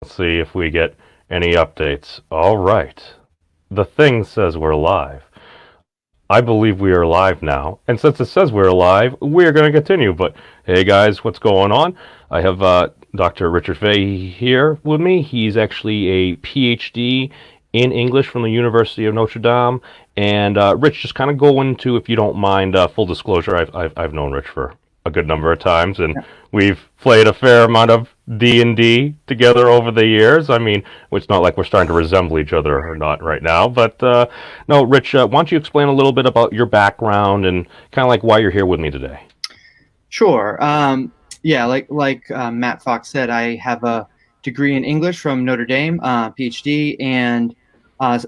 Let's see if we get any updates. All right. The thing says we're live. I believe we are live now. And since it says we're live, we're going to continue. But hey, guys, what's going on? I have Dr. Richard Fahey here with me. He's actually a PhD in English from the University of Notre Dame. And Rich, just kind of go into, if you don't mind, full disclosure, I've known Rich for a good number of times, and we've played a fair amount of D&D together over the years. I mean, it's not like we're starting to resemble each other or not right now, but no, Rich, why don't you explain a little bit about your background and kind of like why you're here with me today? Sure. Yeah, like Matt Fox said, I have a degree in English from Notre Dame, PhD, and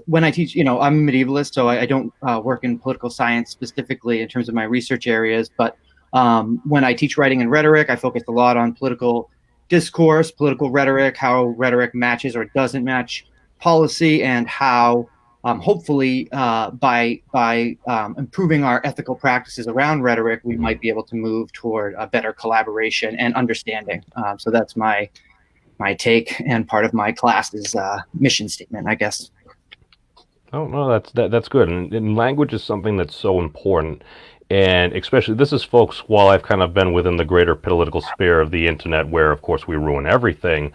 when I teach, I'm a medievalist, so I don't work in political science specifically in terms of my research areas, but when I teach writing and rhetoric, I focus a lot on political discourse, political rhetoric, how rhetoric matches or doesn't match policy, and how hopefully by improving our ethical practices around rhetoric, we might be able to move toward a better collaboration and understanding. So that's my take and part of my class's mission statement, I guess. Oh no, that's good. And language is something that's so important. And especially, this is folks, while I've kind of been within the greater political sphere of the internet, where of course we ruin everything,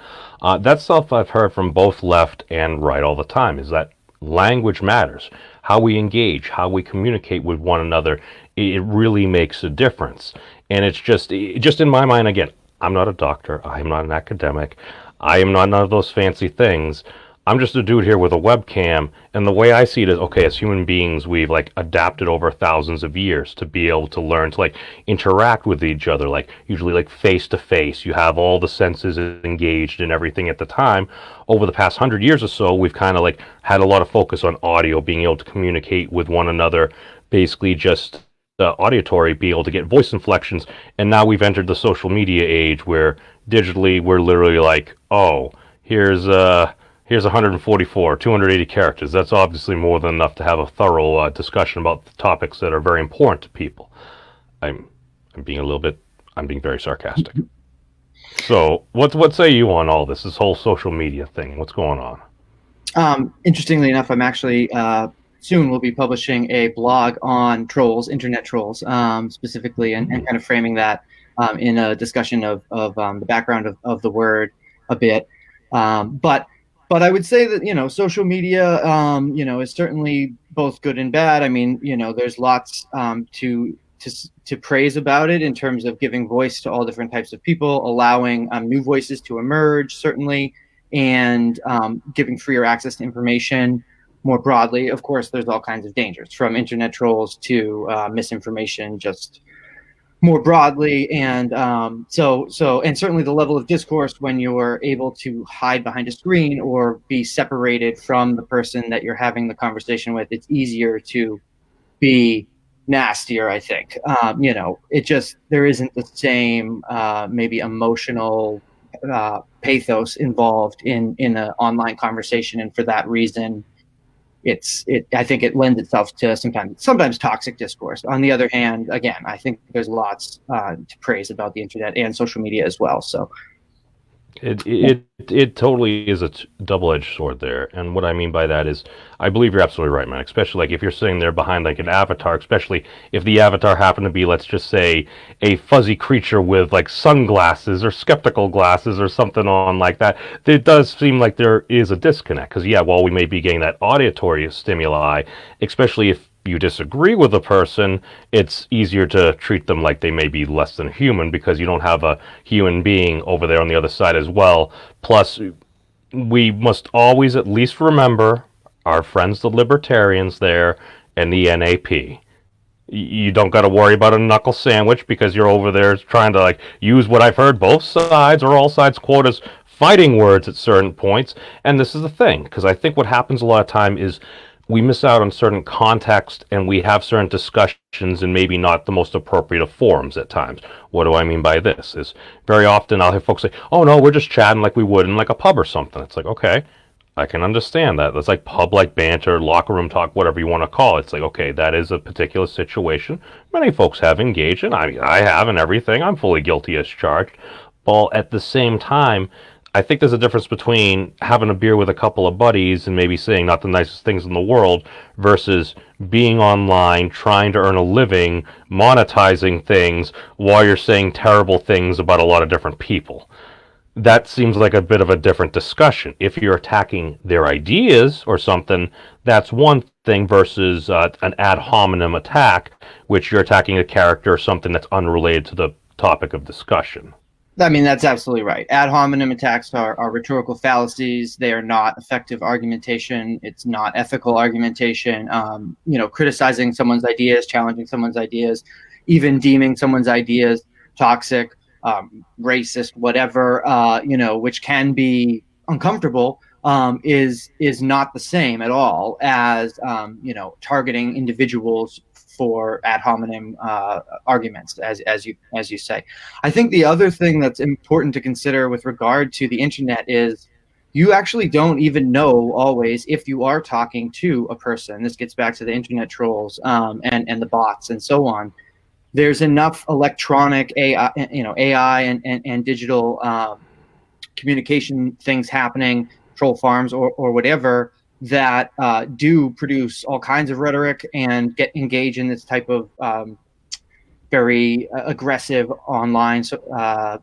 that's stuff I've heard from both left and right all the time, is that language matters. How we engage, how we communicate with one another, it really makes a difference. And it's just in my mind, again, I'm not a doctor, I'm not an academic, I am not none of those fancy things. I'm just a dude here with a webcam, and the way I see it is, okay, as human beings, we've like adapted over thousands of years to be able to learn to like interact with each other, like usually like face to face. You have all the senses engaged and everything at the time. Over the past 100 years or so, we've kind of like had a lot of focus on audio, being able to communicate with one another, basically just auditory, be able to get voice inflections, and now we've entered the social media age where digitally we're literally like, oh, here's 144, 280 characters. That's obviously more than enough to have a thorough discussion about the topics that are very important to people. I'm being very sarcastic. So, what say you on all this whole social media thing? What's going on? Interestingly enough, I'm actually soon will be publishing a blog on trolls, internet trolls, specifically, and kind of framing that in a discussion of the background of the word a bit. But I would say that, social media, is certainly both good and bad. I mean, there's lots to praise about it in terms of giving voice to all different types of people, allowing new voices to emerge, certainly, and giving freer access to information more broadly. Of course, there's all kinds of dangers, from internet trolls to misinformation, just more broadly, and so and certainly the level of discourse when you're able to hide behind a screen or be separated from the person that you're having the conversation with, it's easier to be nastier, I think. It just, there isn't the same maybe emotional pathos involved in an online conversation, and for that reason I think it lends itself to sometimes toxic discourse. On the other hand, again, I think there's lots to praise about the internet and social media as well. So It totally is a double-edged sword there, and what I mean by that is, I believe you're absolutely right, man. Especially like if you're sitting there behind like an avatar, especially if the avatar happened to be, let's just say, a fuzzy creature with like sunglasses or skeptical glasses or something on like that. It does seem like there is a disconnect, because yeah, while we may be getting that auditory stimuli, especially if you disagree with a person, it's easier to treat them like they may be less than human, because you don't have a human being over there on the other side as well. Plus, we must always at least remember our friends the libertarians there and the NAP. You don't got to worry about a knuckle sandwich, because you're over there trying to like use what I've heard both sides or all sides quote as fighting words at certain points. And this is the thing, because I think what happens a lot of time is we miss out on certain context, and we have certain discussions in maybe not the most appropriate of forums at times. What do I mean by this? Is very often I'll hear folks say, oh no, we're just chatting like we would in like a pub or something. It's like, okay, I can understand that. That's like pub-like banter, locker room talk, whatever you want to call it. It's like, okay, that is a particular situation. Many folks have engaged in. I mean, I have and everything. I'm fully guilty as charged. But at the same time, I think there's a difference between having a beer with a couple of buddies and maybe saying not the nicest things in the world versus being online, trying to earn a living, monetizing things while you're saying terrible things about a lot of different people. That seems like a bit of a different discussion. If you're attacking their ideas or something, that's one thing versus an ad hominem attack, which you're attacking a character or something that's unrelated to the topic of discussion. I mean, that's absolutely right. Ad hominem attacks are rhetorical fallacies. They are not effective argumentation. It's not ethical argumentation. Criticizing someone's ideas, challenging someone's ideas, even deeming someone's ideas toxic, racist, whatever, which can be uncomfortable, is not the same at all as, targeting individuals for ad hominem arguments, as you say. I think the other thing that's important to consider with regard to the internet is you actually don't even know always if you are talking to a person. This gets back to the internet trolls, and the bots and so on. There's enough electronic AI and digital communication things happening, troll farms or whatever, that do produce all kinds of rhetoric and engage in this type of very aggressive online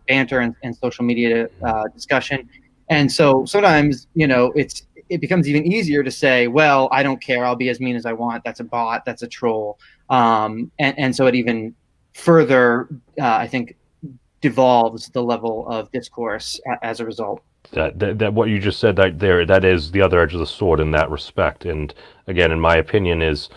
banter and social media discussion. And so sometimes, it becomes even easier to say, well, I don't care. I'll be as mean as I want. That's a bot. That's a troll. And so it even further, I think, devolves the level of discourse as a result. That what you just said that is the other edge of the sword in that respect. And again, in my opinion, is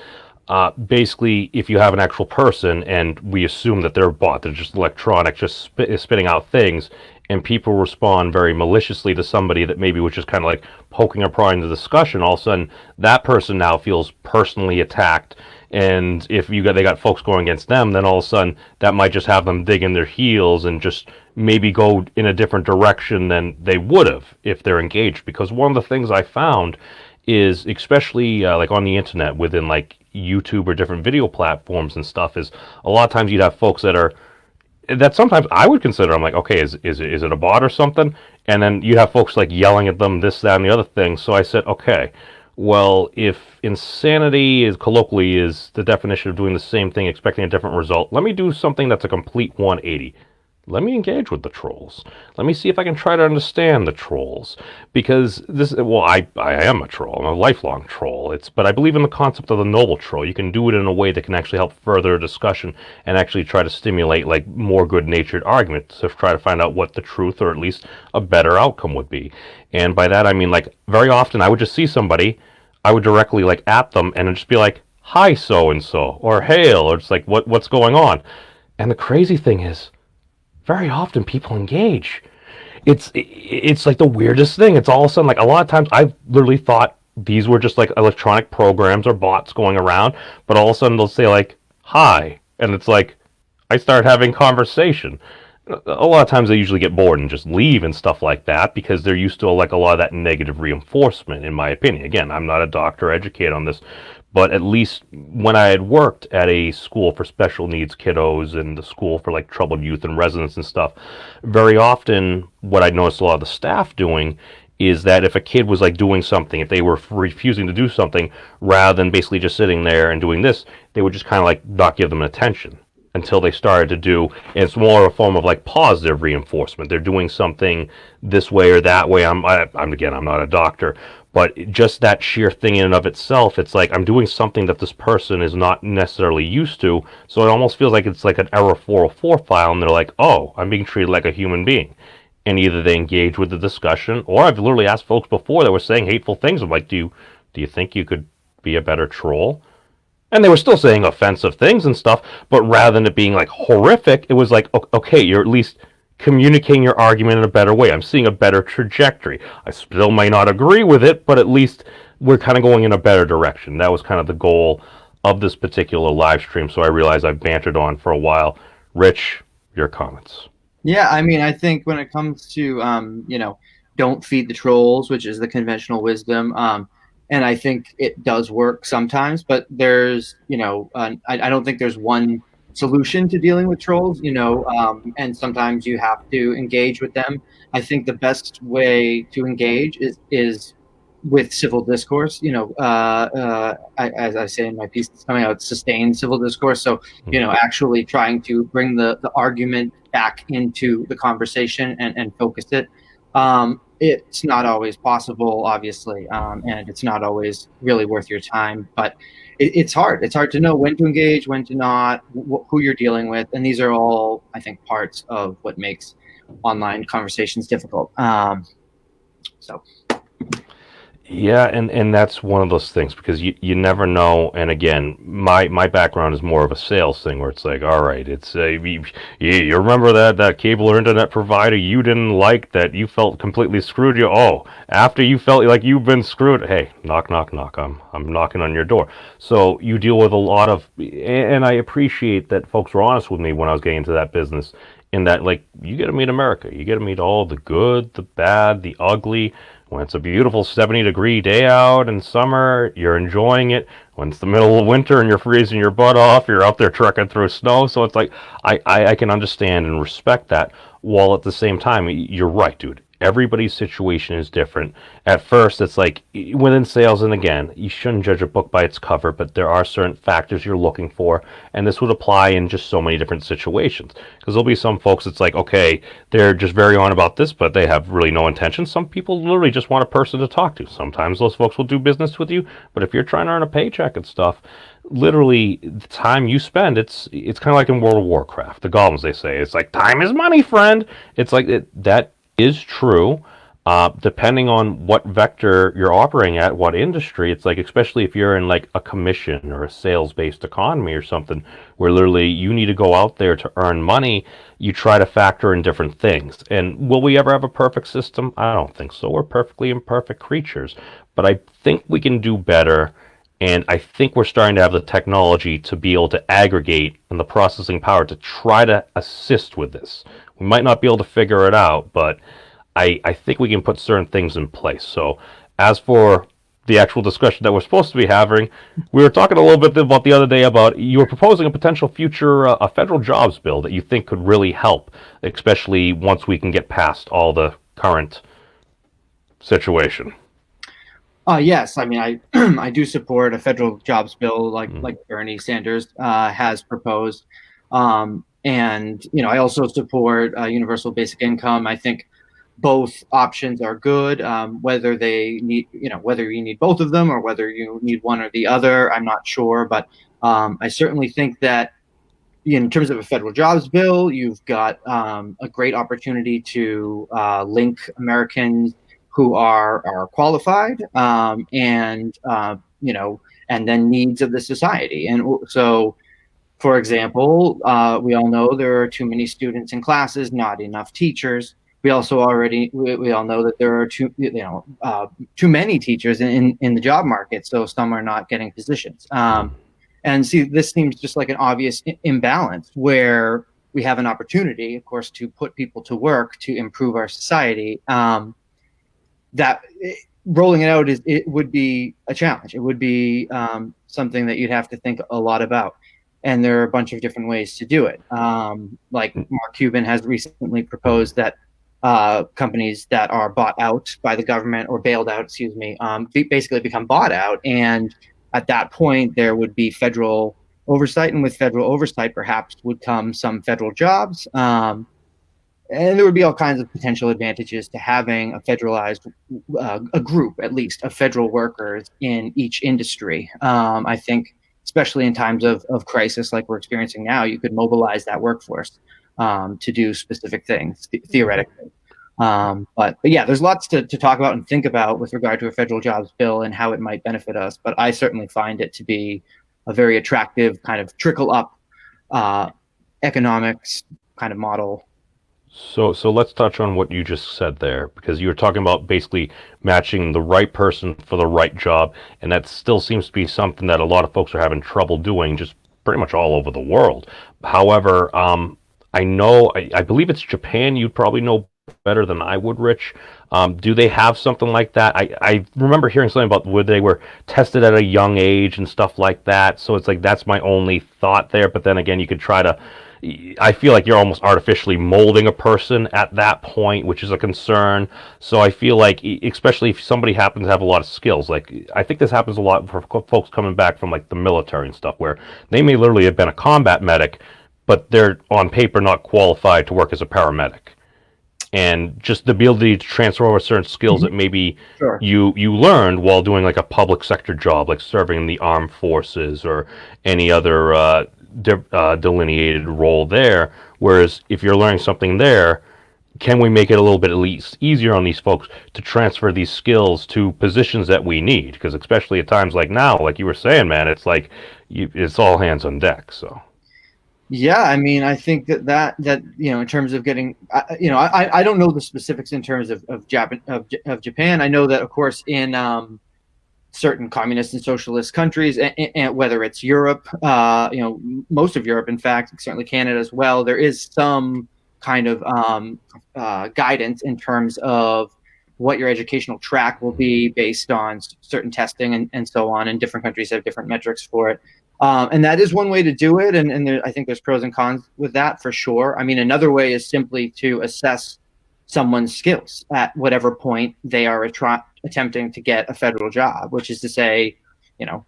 basically if you have an actual person and we assume that they're a bot, they're just electronic, just spitting out things, and people respond very maliciously to somebody that maybe was just kind of like poking or prodding the discussion, all of a sudden that person now feels personally attacked. And if they got folks going against them, then all of a sudden that might just have them dig in their heels and just maybe go in a different direction than they would have if they're engaged. Because one of the things I found is, especially like on the internet within like YouTube or different video platforms and stuff, is a lot of times you'd have folks that sometimes I would consider, I'm like, okay, is it a bot or something? And then you'd have folks like yelling at them, this, that, and the other thing. So I said, okay, well, if insanity is colloquially is the definition of doing the same thing, expecting a different result, let me do something that's a complete 180. Let me engage with the trolls. Let me see if I can try to understand the trolls. Because I am a troll. I'm a lifelong troll. But I believe in the concept of the noble troll. You can do it in a way that can actually help further a discussion and actually try to stimulate like more good-natured arguments to try to find out what the truth or at least a better outcome would be. And by that I mean, like, very often I would just see somebody, I would directly like at them and just be like, hi so and so, or hail, or just like what's going on. And the crazy thing is, very often people engage. It's like the weirdest thing. It's all of a sudden, like, a lot of times I've literally thought these were just like electronic programs or bots going around, but all of a sudden they'll say like hi, and it's like I start having conversation. A lot of times they usually get bored and just leave and stuff like that because they're used to like a lot of that negative reinforcement, in my opinion. Again, I'm not a doctor or educated on this, but at least when I had worked at a school for special needs kiddos and the school for like troubled youth and residents and stuff, very often what I noticed a lot of the staff doing is that if a kid was like doing something, if they were refusing to do something, rather than basically just sitting there and doing this, they would just kind of like not give them attention until they started to do, and it's more a form of like positive reinforcement. They're doing something this way or that way. I'm not a doctor, but just that sheer thing in and of itself, it's like I'm doing something that this person is not necessarily used to, so it almost feels like it's like an error 404 file, and they're like, oh, I'm being treated like a human being. And either they engage with the discussion, or I've literally asked folks before that were saying hateful things. I'm like, do you think you could be a better troll? And they were still saying offensive things and stuff, but rather than it being like horrific, it was like, okay, you're at least communicating your argument in a better way. I'm seeing a better trajectory. I still may not agree with it, but at least we're kind of going in a better direction. That was kind of the goal of this particular live stream, so I realize I've bantered on for a while. Rich, your comments. Yeah, I mean, I think when it comes to, don't feed the trolls, which is the conventional wisdom, and I think it does work sometimes, but there's, I don't think there's one solution to dealing with trolls, and sometimes you have to engage with them. I think the best way to engage is with civil discourse. As I say in my piece that's coming out, sustained civil discourse. So, actually trying to bring the argument back into the conversation and focus it. It's not always possible, obviously, and it's not always really worth your time. But it's hard. It's hard to know when to engage, when to not, who you're dealing with, and these are all, I think, parts of what makes online conversations difficult. So. Yeah, and that's one of those things because you never know. And again, my background is more of a sales thing where it's like, all right, it's you remember that cable or internet provider you didn't like that you felt completely screwed you. Oh, after you felt like you've been screwed, hey, knock knock knock. I'm knocking on your door. So you deal with a lot of, and I appreciate that folks were honest with me when I was getting into that business. In that, like, you get to meet America. You get to meet all the good, the bad, the ugly. When it's a beautiful 70-degree day out in summer, you're enjoying it. When it's the middle of winter and you're freezing your butt off, you're out there trekking through snow. So it's like, I can understand and respect that. While at the same time, you're right, dude. Everybody's situation is different. At first, it's like within sales, and again, you shouldn't judge a book by its cover, but there are certain factors you're looking for, and this would apply in just so many different situations. Because there'll be some folks, it's like, okay, they're just very on about this, but they have really no intention. Some people literally just want a person to talk to. Sometimes those folks will do business with you, but if you're trying to earn a paycheck and stuff, literally the time you spend, it's kind of like in World of Warcraft. The goblins, they say, it's like time is money, friend. It's like that is true. Depending on what vector you're operating at, what industry, it's like, especially if you're in like a commission or a sales-based economy or something, where literally you need to go out there to earn money, you try to factor in different things. And will we ever have a perfect system? I don't think so. We're perfectly imperfect creatures. But I think we can do better. And I think we're starting to have the technology to be able to aggregate and the processing power to try to assist with this. We might not be able to figure it out, but I think we can put certain things in place. So as for the actual discussion that we're supposed to be having, we were talking a little bit about the other day about you were proposing a potential future a federal jobs bill that you think could really help, especially once we can get past all the current situation. Yes, I mean, I do support a federal jobs bill like Bernie Sanders has proposed, and I also support universal basic income. I think both options are good. Whether they need, whether you need both of them or whether you need one or the other, I'm not sure. But I certainly think that in terms of a federal jobs bill, you've got a great opportunity to link Americans who are qualified and then needs of the society. And so, for example, we all know there are too many students in classes, not enough teachers. We also we all know that there are too many teachers in the job market, so some are not getting positions. And see, this seems just like an obvious imbalance where we have an opportunity, of course, to put people to work to improve our society. Rolling it out it would be a challenge. It would be something that you'd have to think a lot about. And there are a bunch of different ways to do it. Like Mark Cuban has recently proposed that companies that are bought out by the government or bailed out, basically become bought out. And at that point, there would be federal oversight. And with federal oversight, perhaps would come some federal jobs. And there would be all kinds of potential advantages to having a federalized, a group, at least, of federal workers in each industry. I think, especially in times of crisis like we're experiencing now, you could mobilize that workforce to do specific things, theoretically. But yeah, there's lots to talk about and think about with regard to a federal jobs bill and how it might benefit us. But I certainly find it to be a very attractive kind of trickle-up economics kind of model. So let's touch on what you just said there, because you were talking about basically matching the right person for the right job, and that still seems to be something that a lot of folks are having trouble doing, just pretty much all over the world. However, I believe it's Japan. You'd probably know better than I would, Rich. Do they have something like that? I remember hearing something about where they were tested at a young age and stuff like that. So it's like that's my only thought there. But then again, you could try to. I feel like you're almost artificially molding a person at that point, which is a concern. So I feel like, especially if somebody happens to have a lot of skills, like I think this happens a lot for folks coming back from like the military and stuff, where they may literally have been a combat medic, but they're on paper not qualified to work as a paramedic, and just the ability to transfer over certain skills that maybe Sure. you learned while doing like a public sector job, like serving in the armed forces or any other delineated role there. Whereas if you're learning something there, can we make it a little bit at least easier on these folks to transfer these skills to positions that we need? Because especially at times like now, like you were saying, man, it's like it's all hands on deck. So. Yeah, I mean, I think that in terms of getting, I don't know the specifics in terms of Japan. I know that, of course, in certain communist and socialist countries, and whether it's Europe, most of Europe, in fact, certainly Canada as well, there is some kind of guidance in terms of what your educational track will be based on certain testing and so on. And different countries have different metrics for it. And that is one way to do it. And I think there's pros and cons with that for sure. I mean, another way is simply to assess someone's skills at whatever point they are attempting to get a federal job, which is to say,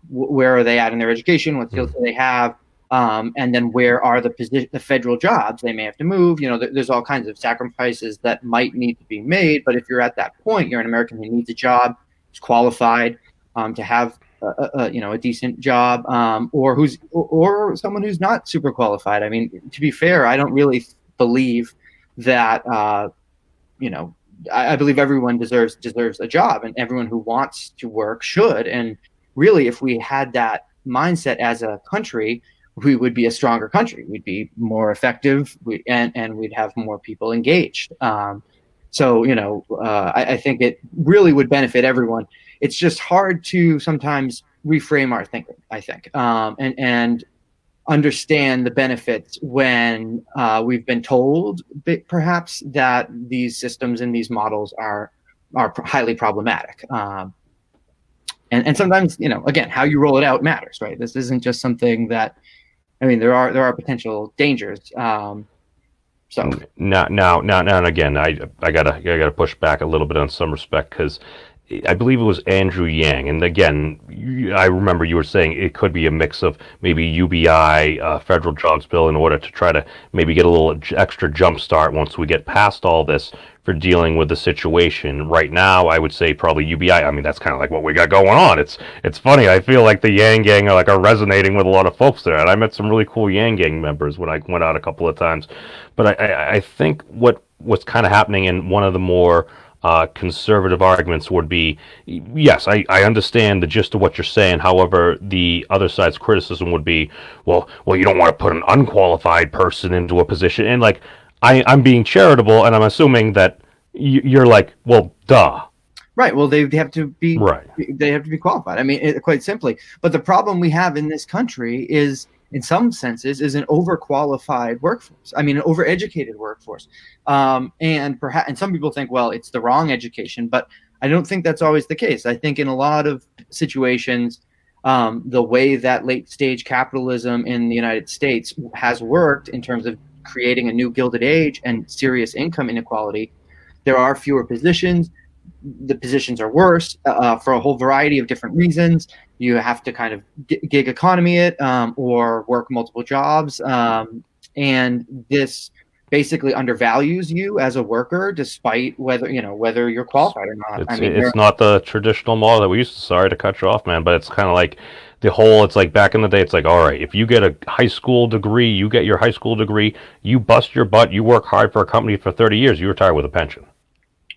where are they at in their education? What skills do they have? And then where are the federal jobs they may have to move? There's all kinds of sacrifices that might need to be made. But if you're at that point, you're an American who needs a job, who's qualified to have a decent job, or someone who's not super qualified. I mean, to be fair, I don't really believe that I believe everyone deserves a job, and everyone who wants to work should. And really, if we had that mindset as a country, we would be a stronger country. We'd be more effective, and we'd have more people engaged. I think it really would benefit everyone. It's just hard to sometimes reframe our thinking, I think, and understand the benefits when we've been told perhaps that these systems and these models are highly problematic. And sometimes, again, how you roll it out matters, right? This isn't just something that, I mean, there are potential dangers. So now, and again, I gotta push back a little bit on some respect, because I believe it was Andrew Yang, and again, I remember you were saying it could be a mix of maybe UBI, federal jobs bill, in order to try to maybe get a little extra jump start once we get past all this for dealing with the situation. Right now, I would say probably UBI. I mean, that's kind of like what we got going on. It's funny. I feel like the Yang Gang are resonating with a lot of folks there, and I met some really cool Yang Gang members when I went out a couple of times. But I think what's kind of happening in one of the more conservative arguments would be, yes, I understand the gist of what you're saying. However, the other side's criticism would be, well, you don't want to put an unqualified person into a position. And like, I'm being charitable, and I'm assuming that you're like, well, duh. Right. Well, they have to be right. They have to be qualified. I mean, quite simply. But the problem we have in this country is, in some senses, is an overqualified workforce. I mean, an overeducated workforce. And some people think, well, it's the wrong education, but I don't think that's always the case. I think in a lot of situations, the way that late stage capitalism in the United States has worked in terms of creating a new Gilded Age and serious income inequality, there are fewer positions. The positions are worse for a whole variety of different reasons. You have to kind of gig economy it, or work multiple jobs. And this basically undervalues you as a worker, despite whether you're qualified or not. It's not the traditional model that we used to. Sorry to cut you off, man, but it's kind of like it's like back in the day, it's like, all right, if you get a high school degree, you you bust your butt, you work hard for a company for 30 years, you retire with a pension.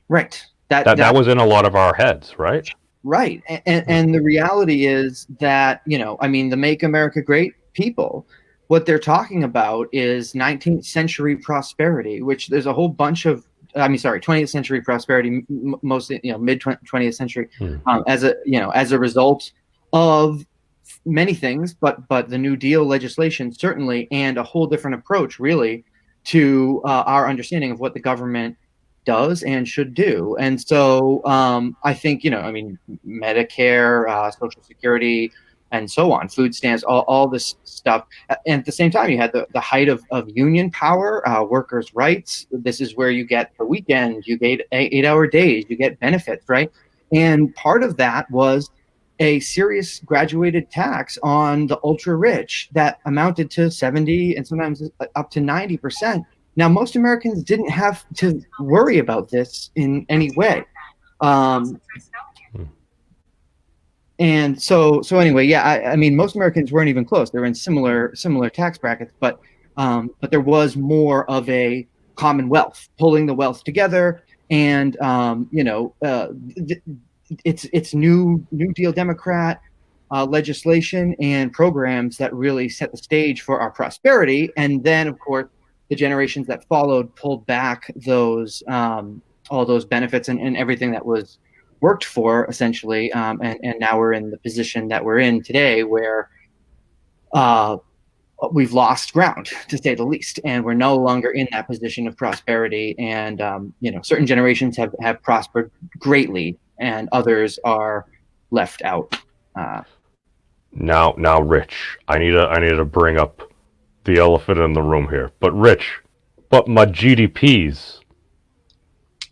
Right. That was in a lot of our heads, right? Right. And the reality is that, the Make America Great people, what they're talking about is 19th century prosperity, which there's a whole bunch of, 20th century prosperity, mostly, mid 20th century, as a result of many things, but the New Deal legislation certainly, and a whole different approach really to our understanding of what the government does and should do. And so I think, I mean, Medicare, Social Security, and so on, food stamps, all this stuff. And at the same time, you had the height of union power, workers' rights. This is where you get the weekend, you get 8-hour days, you get benefits, right? And part of that was a serious graduated tax on the ultra rich that amounted to 70 and sometimes up to 90%. Now, most Americans didn't have to worry about this in any way. And so anyway, yeah, I mean, most Americans weren't even close. They're in similar tax brackets, but there was more of a commonwealth pulling the wealth together, and it's New Deal Democrat legislation and programs that really set the stage for our prosperity. And then, of course, the generations that followed pulled back those all those benefits and everything that was worked for, essentially. And now we're in the position that we're in today, where we've lost ground, to say the least, and we're no longer in that position of prosperity. And certain generations have prospered greatly, and others are left out. Now, Rich, I need to bring up the elephant in the room here. But Rich, my GDPs.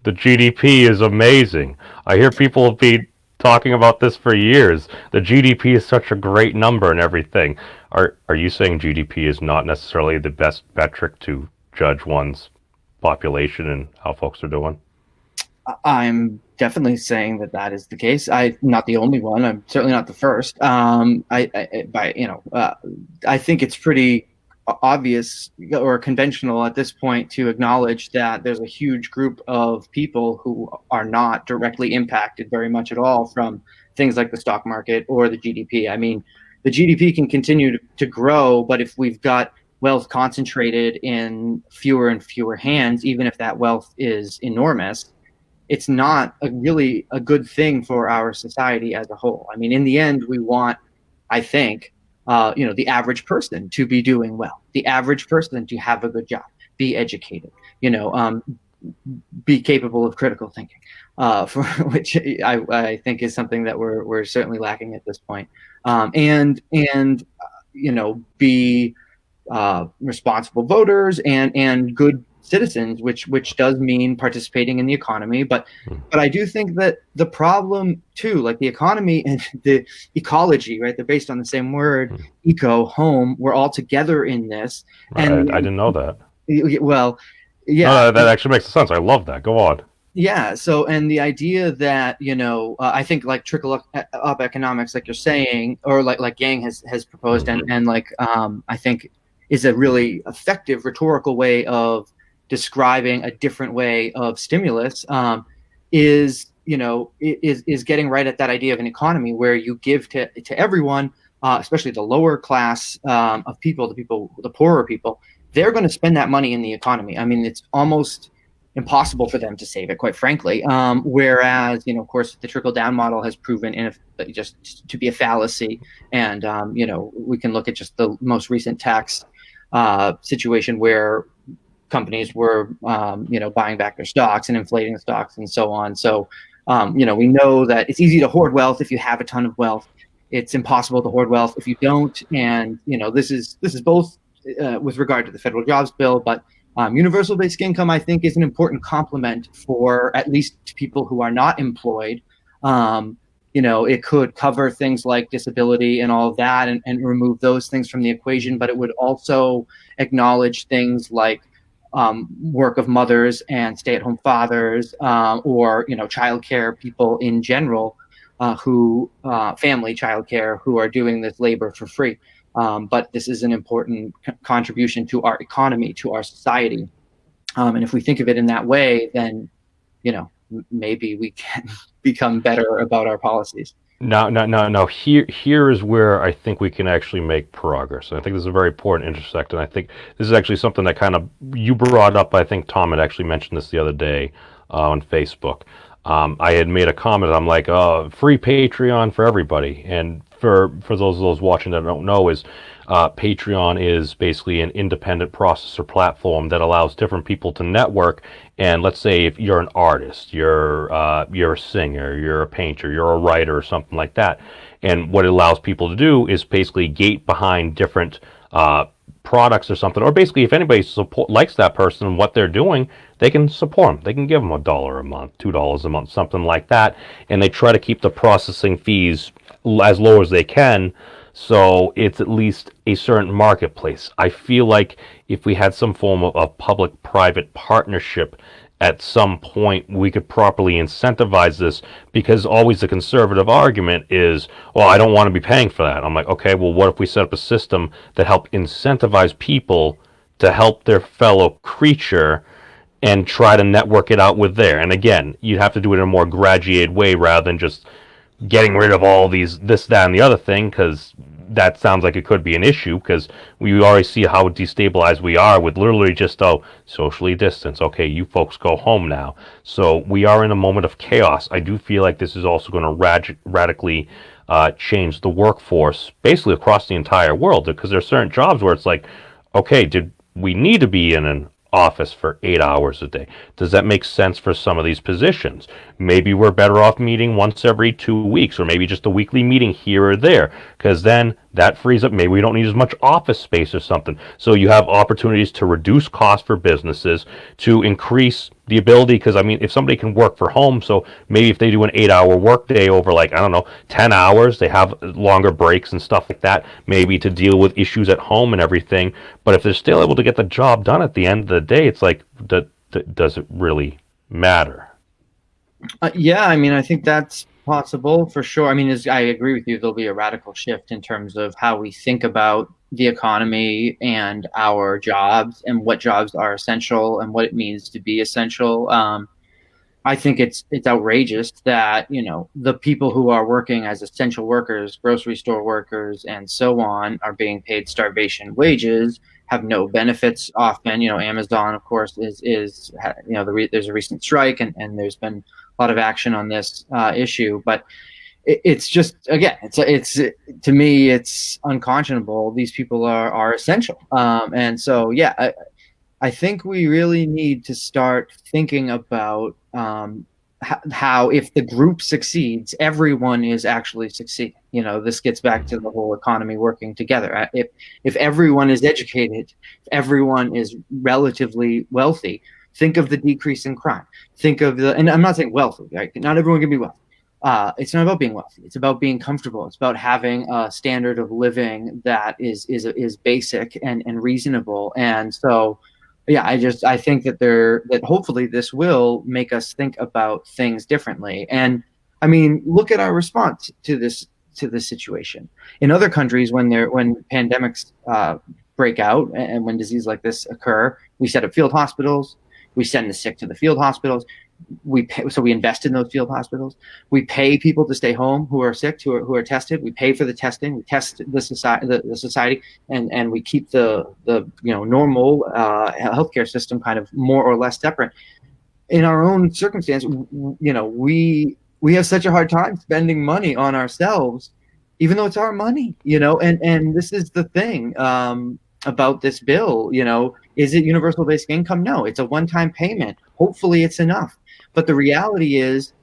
The GDP is amazing. I hear people have been talking about this for years. The GDP is such a great number and everything. Are you saying GDP is not necessarily the best metric to judge one's population and how folks are doing? I'm definitely saying that is the case. I'm not the only one. I'm certainly not the first. I think it's pretty obvious or conventional at this point to acknowledge that there's a huge group of people who are not directly impacted very much at all from things like the stock market or the GDP. I mean, the GDP can continue to grow, but if we've got wealth concentrated in fewer and fewer hands, even if that wealth is enormous, it's not really a good thing for our society as a whole. I mean, in the end, we want, I think, the average person to be doing well, the average person to have a good job, be educated, be capable of critical thinking, for which I think is something that we're certainly lacking at this point, and be responsible voters and good citizens, which does mean participating in the economy. But I do think that the problem too, like the economy and the ecology, right? They're based on the same word, eco, home. We're all together in this. And I didn't know that. Well, yeah, no, that actually makes sense. I love that. Go on. Yeah. So, and the idea that, I think like trickle up economics, like you're saying, or like Yang has proposed, and like I think is a really effective rhetorical way of describing a different way of stimulus, is getting right at that idea of an economy where you give to everyone, especially the lower class of people, the poorer people. They're going to spend that money in the economy. I mean, it's almost impossible for them to save it, quite frankly. Whereas, of course, the trickle down model has proven just to be a fallacy. And, we can look at just the most recent tax situation where companies were, buying back their stocks and inflating the stocks and so on. So, we know that it's easy to hoard wealth if you have a ton of wealth. It's impossible to hoard wealth if you don't. And, this is both with regard to the federal jobs bill, but universal basic income, I think, is an important complement for at least people who are not employed. It could cover things like disability and all of that and remove those things from the equation, but it would also acknowledge things like work of mothers and stay-at-home fathers, or childcare people in general, who family childcare, who are doing this labor for free. But this is an important contribution to our economy, to our society. And if we think of it in that way, then, maybe we can become better about our policies. Now, here is where I think we can actually make progress. And I think this is a very important intersect. And I think this is actually something that kind of you brought up. I think Tom had actually mentioned this the other day on Facebook. I had made a comment. I'm like, free Patreon for everybody. And for those watching that don't know, is Patreon is basically an independent processor platform that allows different people to network. And let's say if you're an artist, you're a singer, you're a painter, you're a writer, or something like that. And what it allows people to do is basically gate behind different products or something, or basically if anybody likes that person and what they're doing, they can support them. They can give them $1 a month, $2 a month, something like that, and they try to keep the processing fees as low as they can, so it's at least a certain marketplace. I feel like if we had some form of public-private partnership at some point, we could properly incentivize this, because always the conservative argument is, well, I don't want to be paying for that. I'm like, okay, well, what if we set up a system that helped incentivize people to help their fellow creature and try to network it out with there? And again, you'd have to do it in a more graduated way rather than just getting rid of all these, this, that, and the other thing, because that sounds like it could be an issue, because we already see how destabilized we are with literally just, oh, socially distance. Okay, you folks go home now. So we are in a moment of chaos. I do feel like this is also going to radically change the workforce basically across the entire world, because there are certain jobs where it's like, okay, did we need to be in an office for 8 hours a day? Does that make sense for some of these positions? Maybe we're better off meeting once every 2 weeks, or maybe just a weekly meeting here or there, because then that frees up, maybe we don't need as much office space or something. So you have opportunities to reduce costs for businesses, to increase the ability, because I mean, if somebody can work for home, so maybe if they do an 8-hour workday over, like, I don't know, 10 hours, they have longer breaks and stuff like that, maybe to deal with issues at home and everything. But if they're still able to get the job done at the end of the day, it's like, does it really matter? Yeah, I mean, I think that's possible for sure. I mean, I agree with you. There'll be a radical shift in terms of how we think about the economy and our jobs, and what jobs are essential and what it means to be essential. I think it's outrageous that, the people who are working as essential workers, grocery store workers, and so on, are being paid starvation wages, have no benefits often. Amazon, of course, is there's a recent strike, and there's been a lot of action on this issue, but it's just, again, it's to me, it's unconscionable. These people are essential, and so yeah, I think we really need to start thinking about how, if the group succeeds, everyone is actually succeeding. This gets back to the whole economy working together. If everyone is educated, if everyone is relatively wealthy, think of the decrease in crime. Think of and I'm not saying wealthy, right? Not everyone can be wealthy. It's not about being wealthy. It's about being comfortable. It's about having a standard of living that is basic and reasonable. And so, yeah, I think that hopefully this will make us think about things differently. And I mean, look at our response to this situation. In other countries, when pandemics break out, and when diseases like this occur, we set up field hospitals. We send the sick to the field hospitals. We invest in those field hospitals. We pay people to stay home who are sick, who are tested. We pay for the testing. We test the society, and we keep the normal healthcare system kind of more or less separate. In our own circumstance, we have such a hard time spending money on ourselves, even though it's our money. And this is the thing about this bill. Is it universal basic income? No, it's a one-time payment. Hopefully it's enough. But the reality is,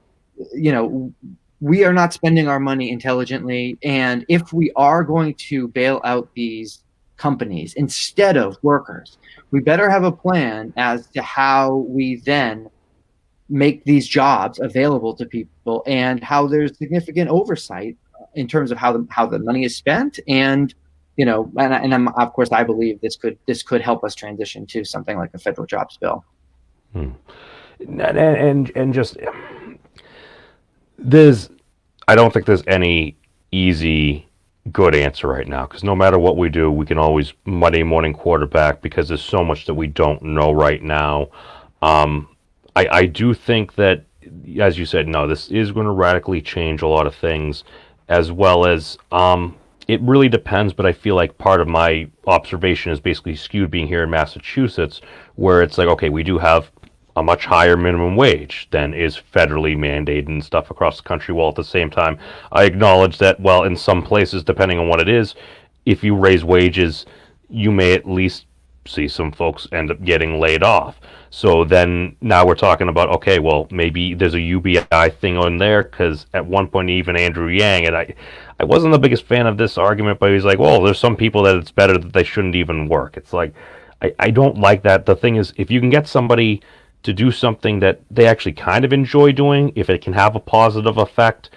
we are not spending our money intelligently. And if we are going to bail out these companies instead of workers, we better have a plan as to how we then make these jobs available to people, and how there's significant oversight in terms of how the money is spent. And of course, I believe this could help us transition to something like a federal jobs bill. And just, I don't think there's any easy good answer right now, because no matter what we do, we can always Monday morning quarterback, because there's so much that we don't know right now. I do think that, as you said, no, this is going to radically change a lot of things, as well as it really depends. But I feel like part of my observation is basically skewed being here in Massachusetts, where it's like, okay, we do have a much higher minimum wage than is federally mandated and stuff across the country, while at the same time I acknowledge that, well, in some places, depending on what it is, if you raise wages, you may at least see some folks end up getting laid off. So then now we're talking about, okay, well, maybe there's a UBI thing on there, because at one point even Andrew Yang, and I wasn't the biggest fan of this argument, but he's like, well, there's some people that it's better that they shouldn't even work. It's like, I don't like that. The thing is, if you can get somebody to do something that they actually kind of enjoy doing, if it can have a positive effect,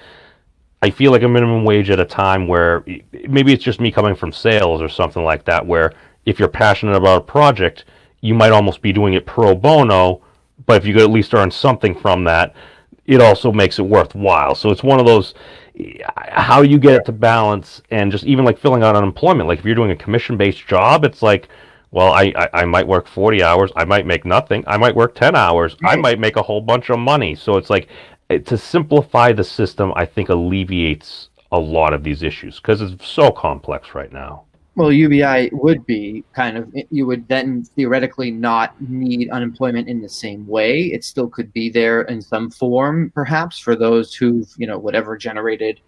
I feel like a minimum wage at a time where maybe it's just me coming from sales or something like that, where if you're passionate about a project, you might almost be doing it pro bono, but if you could at least earn something from that, it also makes it worthwhile. So it's one of those, how you get it to balance, and just even like filling out unemployment. Like if you're doing a commission based job, it's like, well, I might work 40 hours, I might make nothing, I might work 10 hours, I might make a whole bunch of money. So it's like, to simplify the system, I think alleviates a lot of these issues because it's so complex right now. Well, UBI would be kind of, you would then theoretically not need unemployment in the same way. It still could be there in some form, perhaps, for those who've, whatever, generated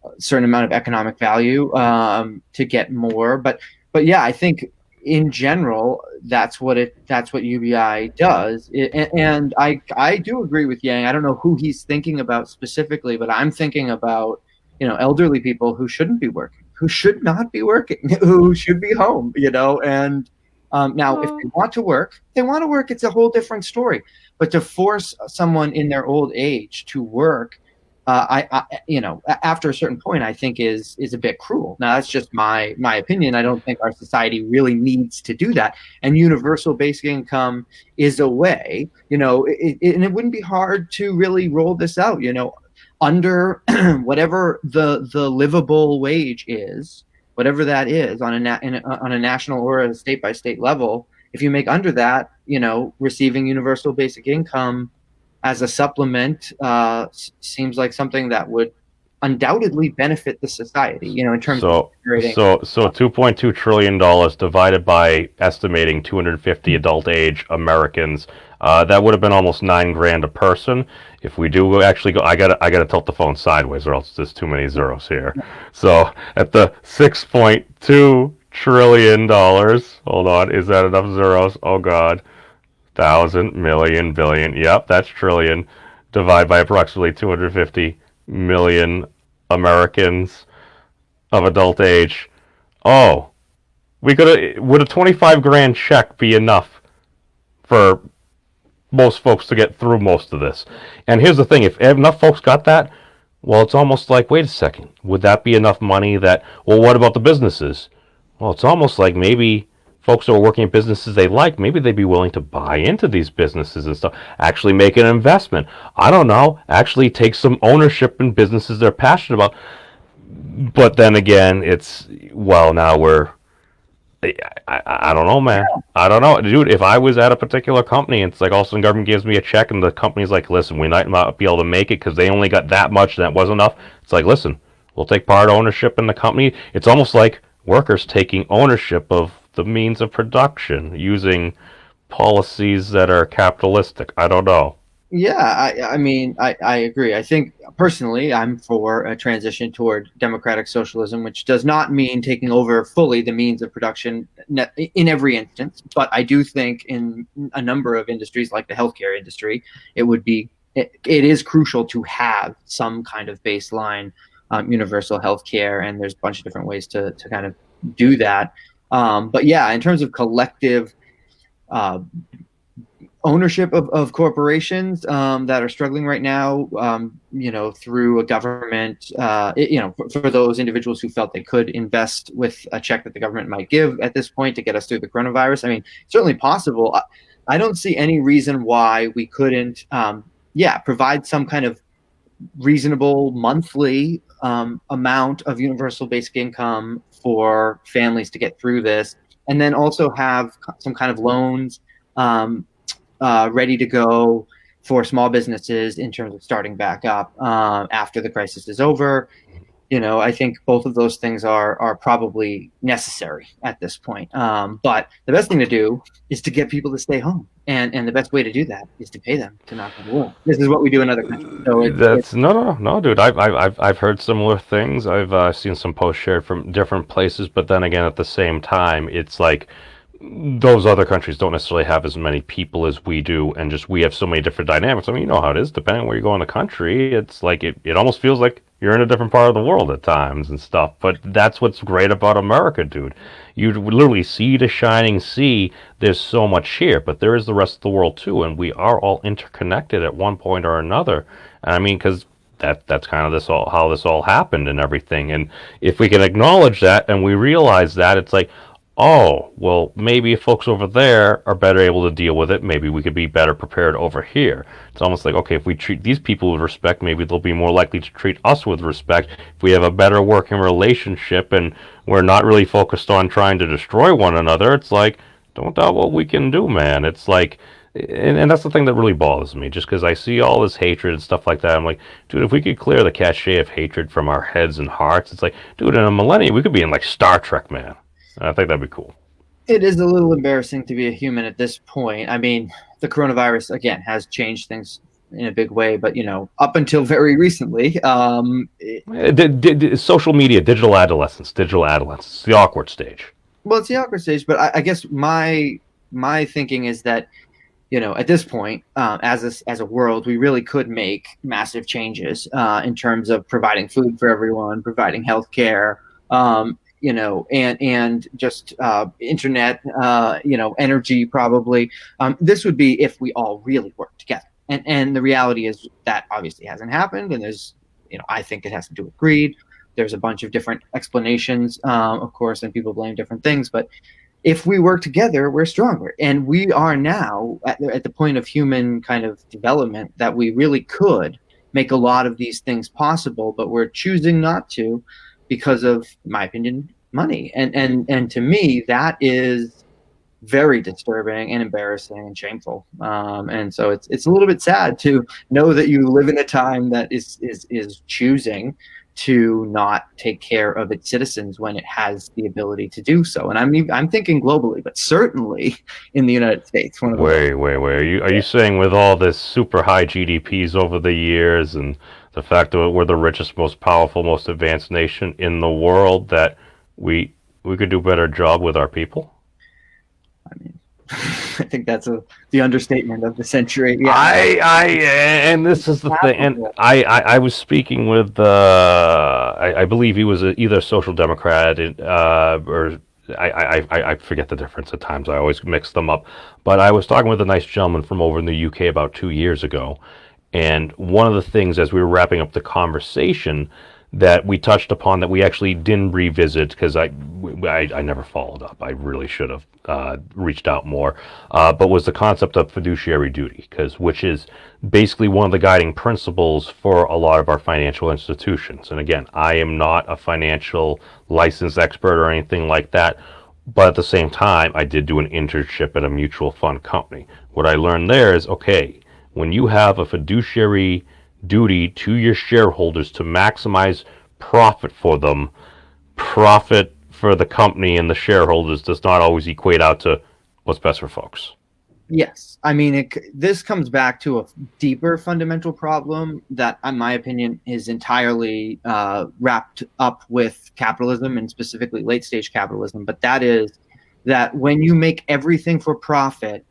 a certain amount of economic value to get more. But yeah, I think in general, that's what UBI does. And I do agree with Yang. I don't know who he's thinking about specifically, but I'm thinking about, elderly people who shouldn't be working, who should not be working, who should be home, and now if they want to work, it's a whole different story. But to force someone in their old age to work, after a certain point, I think is a bit cruel. Now that's just my opinion. I don't think our society really needs to do that. And universal basic income is a way, and it wouldn't be hard to really roll this out, under whatever the livable wage is, whatever that is on a national or a state by state level. If you make under that, receiving universal basic income as a supplement seems like something that would undoubtedly benefit the society, in terms of generating. So $2.2 trillion divided by estimating 250 adult age Americans, that would have been almost $9,000 a person. If we do actually go, I gotta tilt the phone sideways, or else there's too many zeros here. So at the $6.2 trillion, hold on, is that enough zeros? Oh God. Thousand, million, billion. Yep, that's trillion. Divide by approximately 250 million Americans of adult age. Oh, would a 25 grand check be enough for most folks to get through most of this? And here's the thing: if enough folks got that, well, it's almost like, wait a second, would that be enough money that? Well, what about the businesses? Well, it's almost like maybe folks who are working in businesses they like, maybe they'd be willing to buy into these businesses and stuff, actually make an investment. I don't know, actually take some ownership in businesses they're passionate about. But then again, it's, well, now I don't know, man. I don't know. Dude, if I was at a particular company and it's like all of a sudden government gives me a check and the company's like, listen, we might not be able to make it because they only got that much and that wasn't enough. It's like, listen, we'll take part ownership in the company. It's almost like workers taking ownership of the means of production using policies that are capitalistic. I don't know. Yeah, I mean, I agree. I think personally, I'm for a transition toward democratic socialism, which does not mean taking over fully the means of production in every instance. But I do think in a number of industries, like the healthcare industry, it is crucial to have some kind of baseline universal healthcare, and there's a bunch of different ways to kind of do that. But yeah, in terms of collective ownership of corporations that are struggling right now, through a government, for those individuals who felt they could invest with a check that the government might give at this point to get us through the coronavirus. I mean, certainly possible. I don't see any reason why we couldn't, provide some kind of reasonable monthly amount of universal basic income for families to get through this, and then also have some kind of loans ready to go for small businesses in terms of starting back up after the crisis is over. I think both of those things are probably necessary at this point. But the best thing to do is to get people to stay home, and the best way to do that is to pay them to knock on the wall. This is what we do in other countries. So That's no, dude. I've heard similar things. I've seen some posts shared from different places, but then again, at the same time, it's like those other countries don't necessarily have as many people as we do, and just we have so many different dynamics. I mean, you know how it is. Depending on where you go in the country, it's like it almost feels like you're in a different part of the world at times and stuff. But that's what's great about America, dude. You literally see the shining sea. There's so much here, but there is the rest of the world too, and we are all interconnected at one point or another. And I mean, because that's kind of this all how this all happened and everything. And if we can acknowledge that and we realize that, it's like, oh, well, maybe if folks over there are better able to deal with it, maybe we could be better prepared over here. It's almost like, okay, if we treat these people with respect, maybe they'll be more likely to treat us with respect. If we have a better working relationship and we're not really focused on trying to destroy one another, it's like, don't doubt what we can do, man. It's like, and that's the thing that really bothers me, just because I see all this hatred and stuff like that. I'm like, dude, if we could clear the cachet of hatred from our heads and hearts, it's like, dude, in a millennium, we could be in like Star Trek, man. I think that'd be cool. it is a little embarrassing to be a human at this point. I mean, the coronavirus again has changed things in a big way, but up until very recently, Social media, digital adolescence, the awkward stage. well, it's the awkward stage. But I guess my thinking is that at this point, as a world, we really could make massive changes in terms of providing food for everyone, providing healthcare, and just internet, energy probably. This would be if we all really work together. And the reality is that obviously hasn't happened. And there's, I think it has to do with greed. There's a bunch of different explanations, of course, and people blame different things. But if we work together, we're stronger. And we are now at the point of human kind of development that we really could make a lot of these things possible, but we're choosing not to because of, in my opinion, money. And to me, that is very disturbing and embarrassing and shameful. And so it's a little bit sad to know that you live in a time that is choosing to not take care of its citizens when it has the ability to do so. And I'm thinking globally, but certainly in the United States. Wait. Are you saying with all this super high GDPs over the years and the fact that we're the richest, most powerful, most advanced nation in the world that we could do a better job with our people? I mean, I think that's the understatement of the century. Yeah. And this is the thing. And I was speaking with, I believe he was either a social democrat or I forget the difference at times. I always mix them up. But I was talking with a nice gentleman from over in the UK about 2 years ago. And one of the things as we were wrapping up the conversation that we touched upon that we actually didn't revisit because I never followed up. I really should have reached out more, but was the concept of fiduciary duty, which is basically one of the guiding principles for a lot of our financial institutions. And again, I am not a financial license expert or anything like that, but at the same time, I did do an internship at a mutual fund company. What I learned there is, okay, when you have a fiduciary duty to your shareholders to maximize profit for them, profit for the company and the shareholders does not always equate out to what's best for folks. Yes. I mean, this comes back to a deeper fundamental problem that, in my opinion, is entirely wrapped up with capitalism and specifically late stage capitalism. But that is that when you make everything for profit,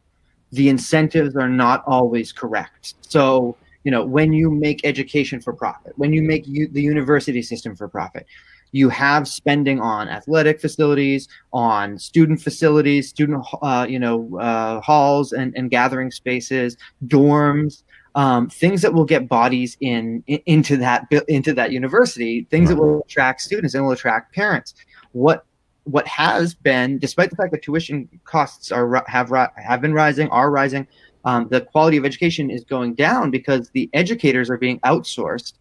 the incentives are not always correct. So, when you make education for profit, when you make the university system for profit, you have spending on athletic facilities, on student facilities, student halls and gathering spaces, dorms, things that will get bodies into that university, things that will attract students and will attract parents. What has been, despite the fact that tuition costs have been rising, are rising, the quality of education is going down because the educators are being outsourced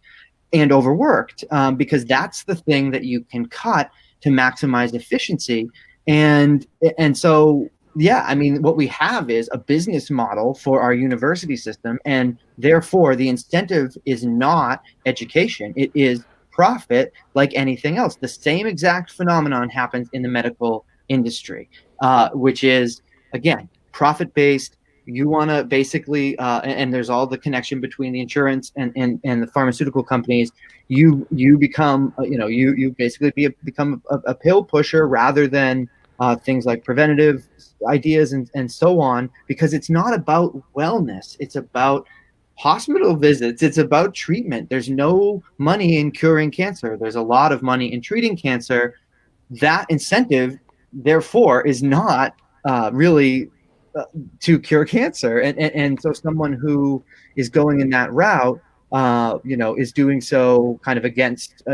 and overworked, because that's the thing that you can cut to maximize efficiency. And so, yeah, I mean, what we have is a business model for our university system, and therefore the incentive is not education. It is profit like anything else. The same exact phenomenon happens in the medical industry, which is, again, profit-based. You want to basically, and there's all the connection between the insurance and the pharmaceutical companies. You become, you basically become a pill pusher rather than things like preventative ideas and so on, because it's not about wellness. It's about hospital visits. It's about treatment. There's no money in curing cancer. There's a lot of money in treating cancer. That incentive, therefore, is not really to cure cancer. And so someone who is going in that route, is doing so kind of against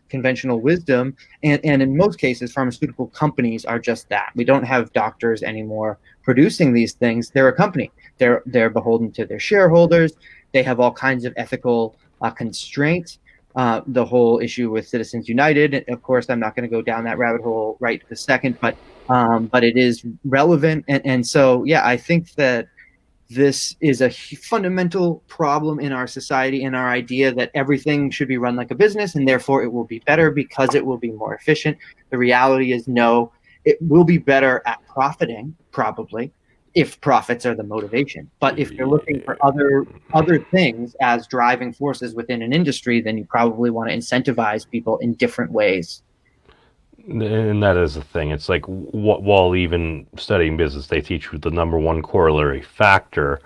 conventional wisdom. And in most cases, pharmaceutical companies are just that. We don't have doctors anymore producing these things. They're a company. They're beholden to their shareholders. They have all kinds of ethical constraints. The whole issue with Citizens United, of course, I'm not going to go down that rabbit hole right this second, but it is relevant. And so, yeah, I think that this is a fundamental problem in our society, in our idea that everything should be run like a business and therefore it will be better because it will be more efficient. The reality is, no, it will be better at profiting, probably, if profits are the motivation. But if you're looking for other things as driving forces within an industry, then you probably want to incentivize people in different ways. And that is the thing. It's like, while even studying business, they teach you the number one corollary factor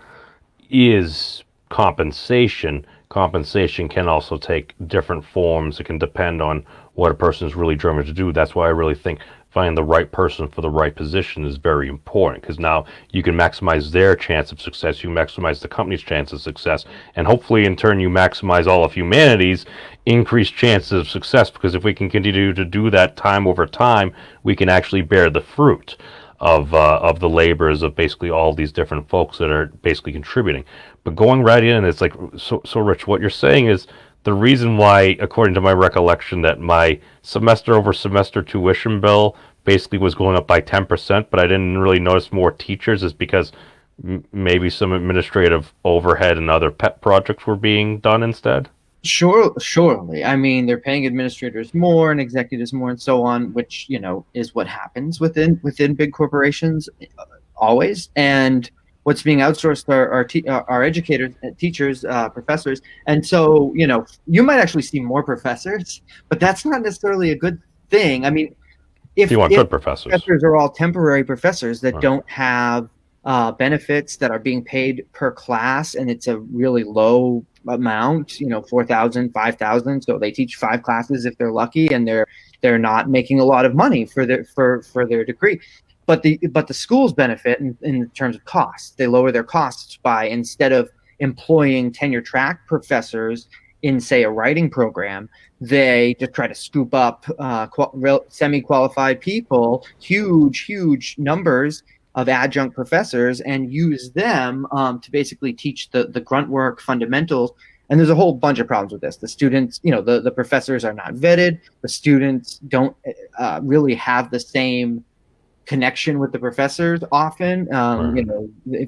is compensation. Compensation can also take different forms. It can depend on what a person is really driven to do. That's why I really think finding the right person for the right position is very important, because now you can maximize their chance of success, you maximize the company's chance of success, and hopefully in turn you maximize all of humanity's increased chances of success, because if we can continue to do that time over time, we can actually bear the fruit of the labors of basically all these different folks that are basically contributing. But going right in, it's like, so Rich, what you're saying is the reason why, according to my recollection, that my semester over semester tuition bill basically was going up by 10%, but I didn't really notice more teachers, is because maybe some administrative overhead and other pet projects were being done instead. Surely. I mean, they're paying administrators more and executives more and so on, which, is what happens within big corporations always. And what's being outsourced are educators, teachers, professors. And so, you might actually see more professors, but that's not necessarily a good thing. I mean, if you want good professors are all temporary professors that don't have benefits, that are being paid per class, and it's a really low amount, 4,000, 5,000. So they teach 5 classes if they're lucky, and they're not making a lot of money for their degree. But the schools benefit in terms of costs. They lower their costs by, instead of employing tenure track professors in, say, a writing program, they just try to scoop up semi-qualified people, huge numbers of adjunct professors, and use them to basically teach the grunt work, fundamentals. And there's a whole bunch of problems with this. The students, the professors are not vetted. The students don't really have the same connection with the professors often,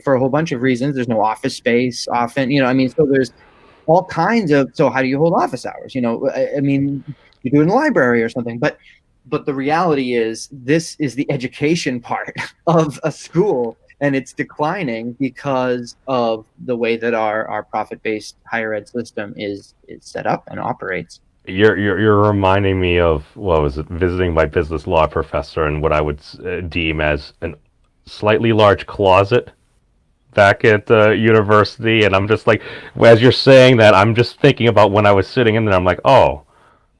for a whole bunch of reasons. There's no office space often, so there's all kinds of, so how do you hold office hours? I mean, you do it in the library or something, but the reality is, this is the education part of a school, and it's declining because of the way that our profit-based higher ed system is set up and operates. You're reminding me of, what was it, visiting my business law professor and what I would deem as a slightly large closet back at the university. And I'm just like, as you're saying that, I'm just thinking about when I was sitting in there. I'm like, oh,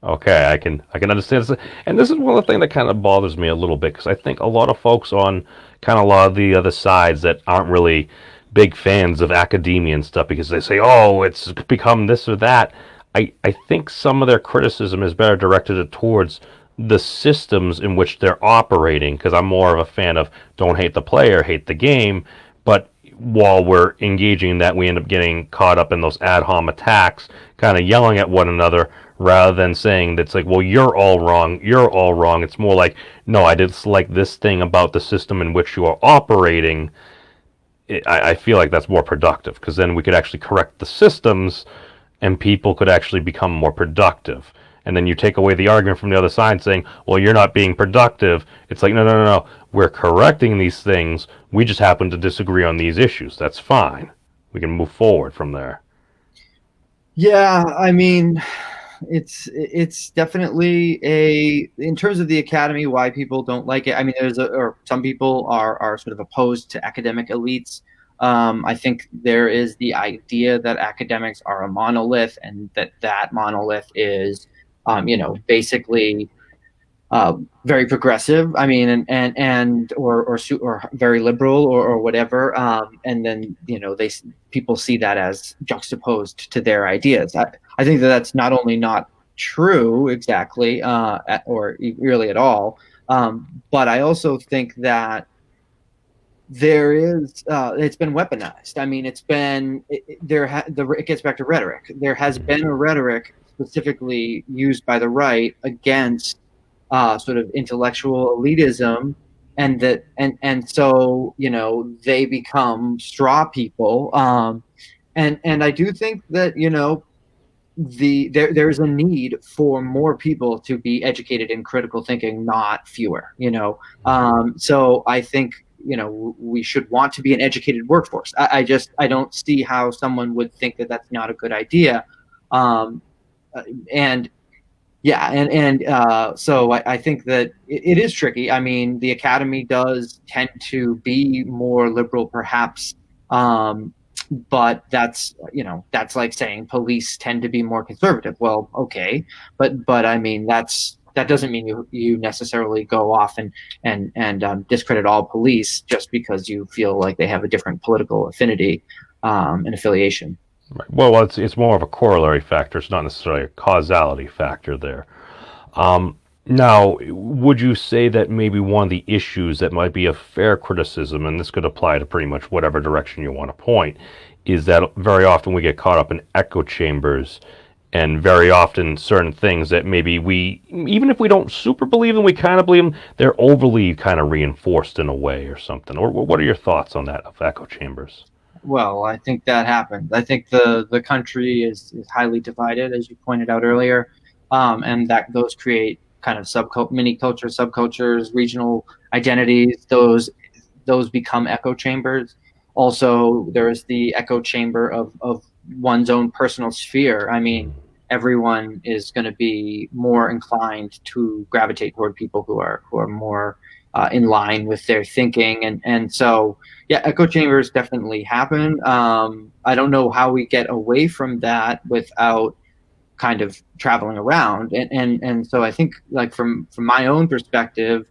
okay, I can understand this. And this is one of the things that kind of bothers me a little bit, because I think a lot of folks on kind of a lot of the other sides that aren't really big fans of academia and stuff, because they say, oh, it's become this or that. I think some of their criticism is better directed towards the systems in which they're operating, because I'm more of a fan of don't hate the player, hate the game. But while we're engaging in that, we end up getting caught up in those ad hom attacks, kind of yelling at one another, rather than saying that's like, well, you're all wrong, you're all wrong. It's more like, no, I dislike this thing about the system in which you are operating. I feel like that's more productive, because then we could actually correct the systems and people could actually become more productive. And then you take away the argument from the other side saying, well, you're not being productive. It's like, no, no, no, no. We're correcting these things. We just happen to disagree on these issues. That's fine. We can move forward from there. Yeah, I mean, it's definitely in terms of the academy, why people don't like it. I mean, or some people are sort of opposed to academic elites. I think there is the idea that academics are a monolith, and that monolith is, basically very progressive. I mean, or very liberal or whatever. And then people see that as juxtaposed to their ideas. I think that's not only not true exactly, or really at all, but I also think that it's been weaponized. I mean, it gets back to rhetoric. There has been a rhetoric specifically used by the right against sort of intellectual elitism, and so they become straw people, and I do think that there's a need for more people to be educated in critical thinking, not fewer. So I think we should want to be an educated workforce. I don't see how someone would think that that's not a good idea, and yeah, so I think that it is tricky. I mean, the academy does tend to be more liberal, perhaps, but that's like saying police tend to be more conservative. Well, okay, but I mean that doesn't mean you necessarily go off and discredit all police just because you feel like they have a different political affinity and affiliation. Right. Well, it's more of a corollary factor. It's not necessarily a causality factor there. Now, would you say that maybe one of the issues that might be a fair criticism, and this could apply to pretty much whatever direction you want to point, is that very often we get caught up in echo chambers, and very often certain things that maybe even if we don't super believe them, we kind of believe them, they're overly kind of reinforced in a way or something. Or what are your thoughts on that, of echo chambers? Well, I think that happens. I think the country is highly divided, as you pointed out earlier, and that those create kind of mini cultures, subcultures, regional identities. Those become echo chambers. Also, there is the echo chamber of one's own personal sphere. I mean, everyone is going to be more inclined to gravitate toward people who are more in line with their thinking, and so yeah, echo chambers definitely happen. I don't know how we get away from that without kind of traveling around, and so I think, like, from my own perspective,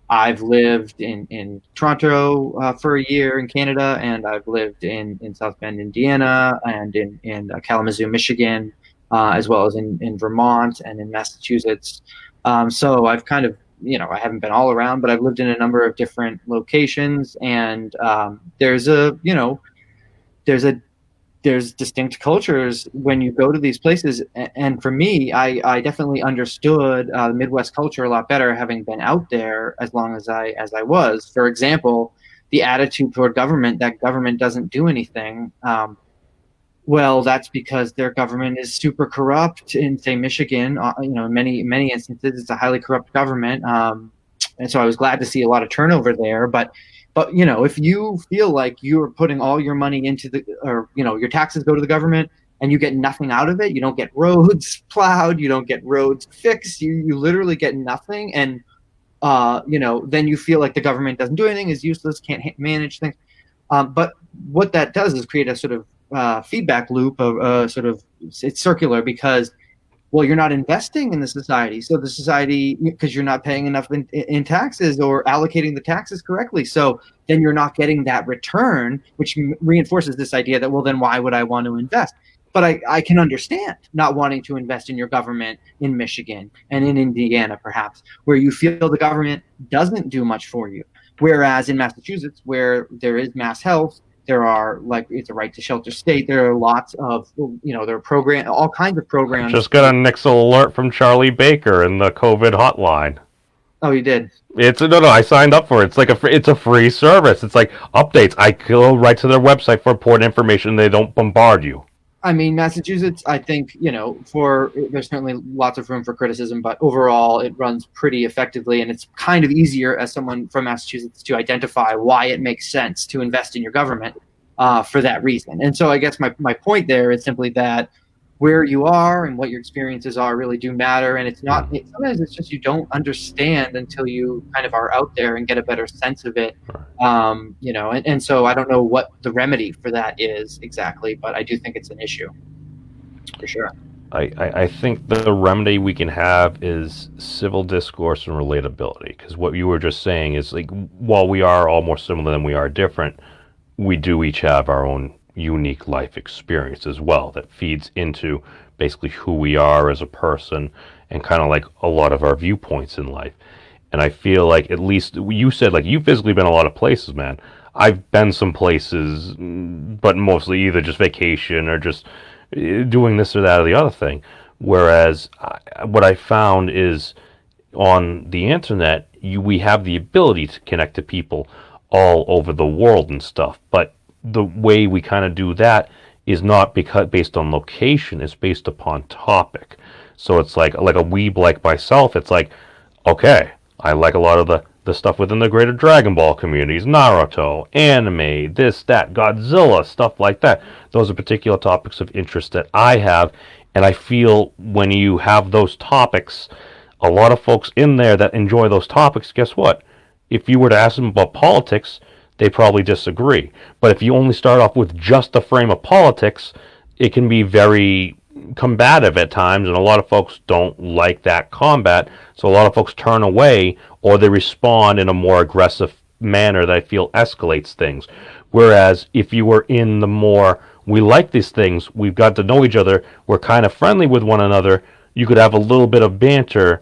I've lived in Toronto for a year in Canada, and I've lived in South Bend, Indiana, and in Kalamazoo, Michigan, as well as in Vermont and in Massachusetts. So I've kind of, I haven't been all around, but I've lived in a number of different locations, and there's distinct cultures when you go to these places. And for me, I definitely understood the Midwest culture a lot better, having been out there as long as I was. For example, the attitude toward government, that government doesn't do anything. Well, that's because their government is super corrupt. In, say, Michigan, in many instances, it's a highly corrupt government. And so I was glad to see a lot of turnover there. But if you feel like you're putting all your money into your taxes go to the government and you get nothing out of it, you don't get roads plowed, you don't get roads fixed, you literally get nothing. And, then you feel like the government doesn't do anything, is useless, can't manage things. But what that does is create a sort of feedback loop of it's circular, because, well, you're not investing in the society. So the society, because you're not paying enough in taxes or allocating the taxes correctly. So then you're not getting that return, which reinforces this idea that, well, then why would I want to invest? But I can understand not wanting to invest in your government in Michigan and in Indiana, perhaps, where you feel the government doesn't do much for you. Whereas in Massachusetts, where there is mass health, there are, like, it's a right to shelter state. There are lots of, there are all kinds of programs. Just got a Nixle alert from Charlie Baker in the COVID hotline. Oh, you did? No, I signed up for it. It's a free service. It's like updates. I go right to their website for important information. They don't bombard you. I mean, Massachusetts, I think, there's certainly lots of room for criticism, but overall it runs pretty effectively. And it's kind of easier as someone from Massachusetts to identify why it makes sense to invest in your government for that reason. And so I guess my point there is simply that where you are and what your experiences are really do matter. And it's not, sometimes it's just you don't understand until you kind of are out there and get a better sense of it. And so I don't know what the remedy for that is exactly, but I do think it's an issue for sure. I think the remedy we can have is civil discourse and relatability. Because what you were just saying is like, while we are all more similar than we are different, we do each have our own unique life experience as well that feeds into basically who we are as a person and kind of like a lot of our viewpoints in life. And I feel like, at least you said, like, you've physically been a lot of places, man. I've been some places, but mostly either just vacation or just doing this or that or the other thing. Whereas what I found is on the internet, we have the ability to connect to people all over the world and stuff. But the way we kind of do that is not because based on location; it's based upon topic. So it's like a weeb like myself. It's like, okay, I like a lot of the stuff within the greater Dragon Ball communities, Naruto, anime, this, that, Godzilla, stuff like that. Those are particular topics of interest that I have, and I feel when you have those topics, a lot of folks in there that enjoy those topics, guess what? If you were to ask them about politics, they probably disagree. But if you only start off with just the frame of politics, it can be very combative at times, and a lot of folks don't like that combat. So a lot of folks turn away, or they respond in a more aggressive manner that I feel escalates things. Whereas if you were in the more, we like these things, we've got to know each other, we're kind of friendly with one another, you could have a little bit of banter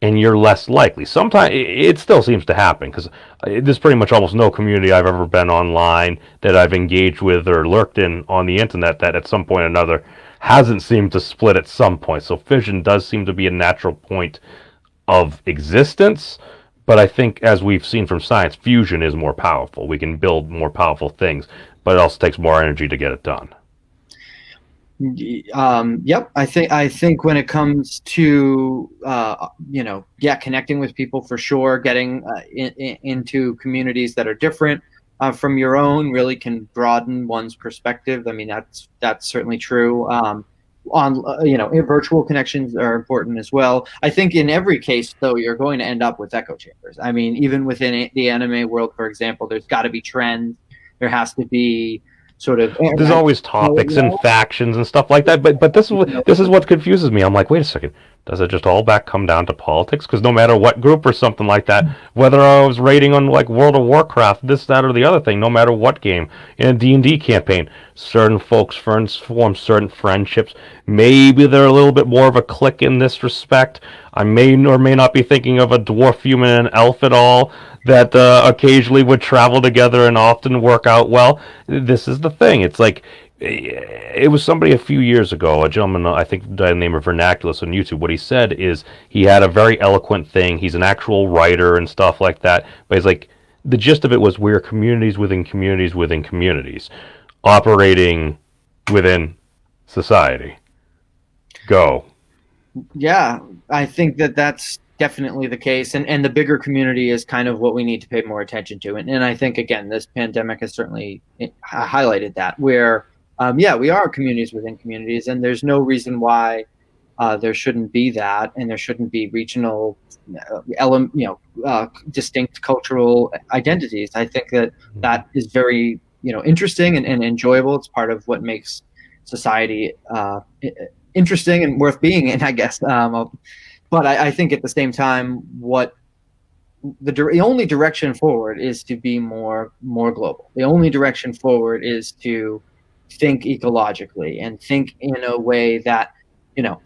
and you're less likely. Sometimes it still seems to happen because there's pretty much almost no community I've ever been online that I've engaged with or lurked in on the internet that at some point or another hasn't seemed to split at some point. So fission does seem to be a natural point of existence. But I think, as we've seen from science, fusion is more powerful. We can build more powerful things, but it also takes more energy to get it done. Yep. I think when it comes to connecting with people for sure, getting into communities that are different from your own really can broaden one's perspective. I mean, that's certainly true. Virtual connections are important as well. I think in every case, though, you're going to end up with echo chambers. I mean, even within the anime world, for example, there's got to be trends. There has to be sort of There's always topics and factions and stuff like that. But this is what confuses me. I'm like, wait a second. Does it just all come down to politics? Because no matter what group or something like that, whether I was raiding on like World of Warcraft, this, that, or the other thing, no matter what game, in a D&D campaign, certain folks form certain friendships. Maybe they're a little bit more of a clique in this respect. I may or may not be thinking of a dwarf, human, and elf at all that occasionally would travel together and often work out well. This is the thing. It's like, it was somebody a few years ago, a gentleman, I think by the name of Vernaculus on YouTube. What he said is he had a very eloquent thing. He's an actual writer and stuff like that. But he's like, the gist of it was we're communities within communities within communities, operating within society. Go. Yeah, I think that's definitely the case. And the bigger community is kind of what we need to pay more attention to. And I think, again, this pandemic has certainly highlighted that, where we are communities within communities, and there's no reason why there shouldn't be that, and there shouldn't be regional, distinct cultural identities. I think that is very, interesting and enjoyable. It's part of what makes society interesting and worth being in, I guess. But I think at the same time, what the only direction forward is to be more global. The only direction forward is to think ecologically and think in a way that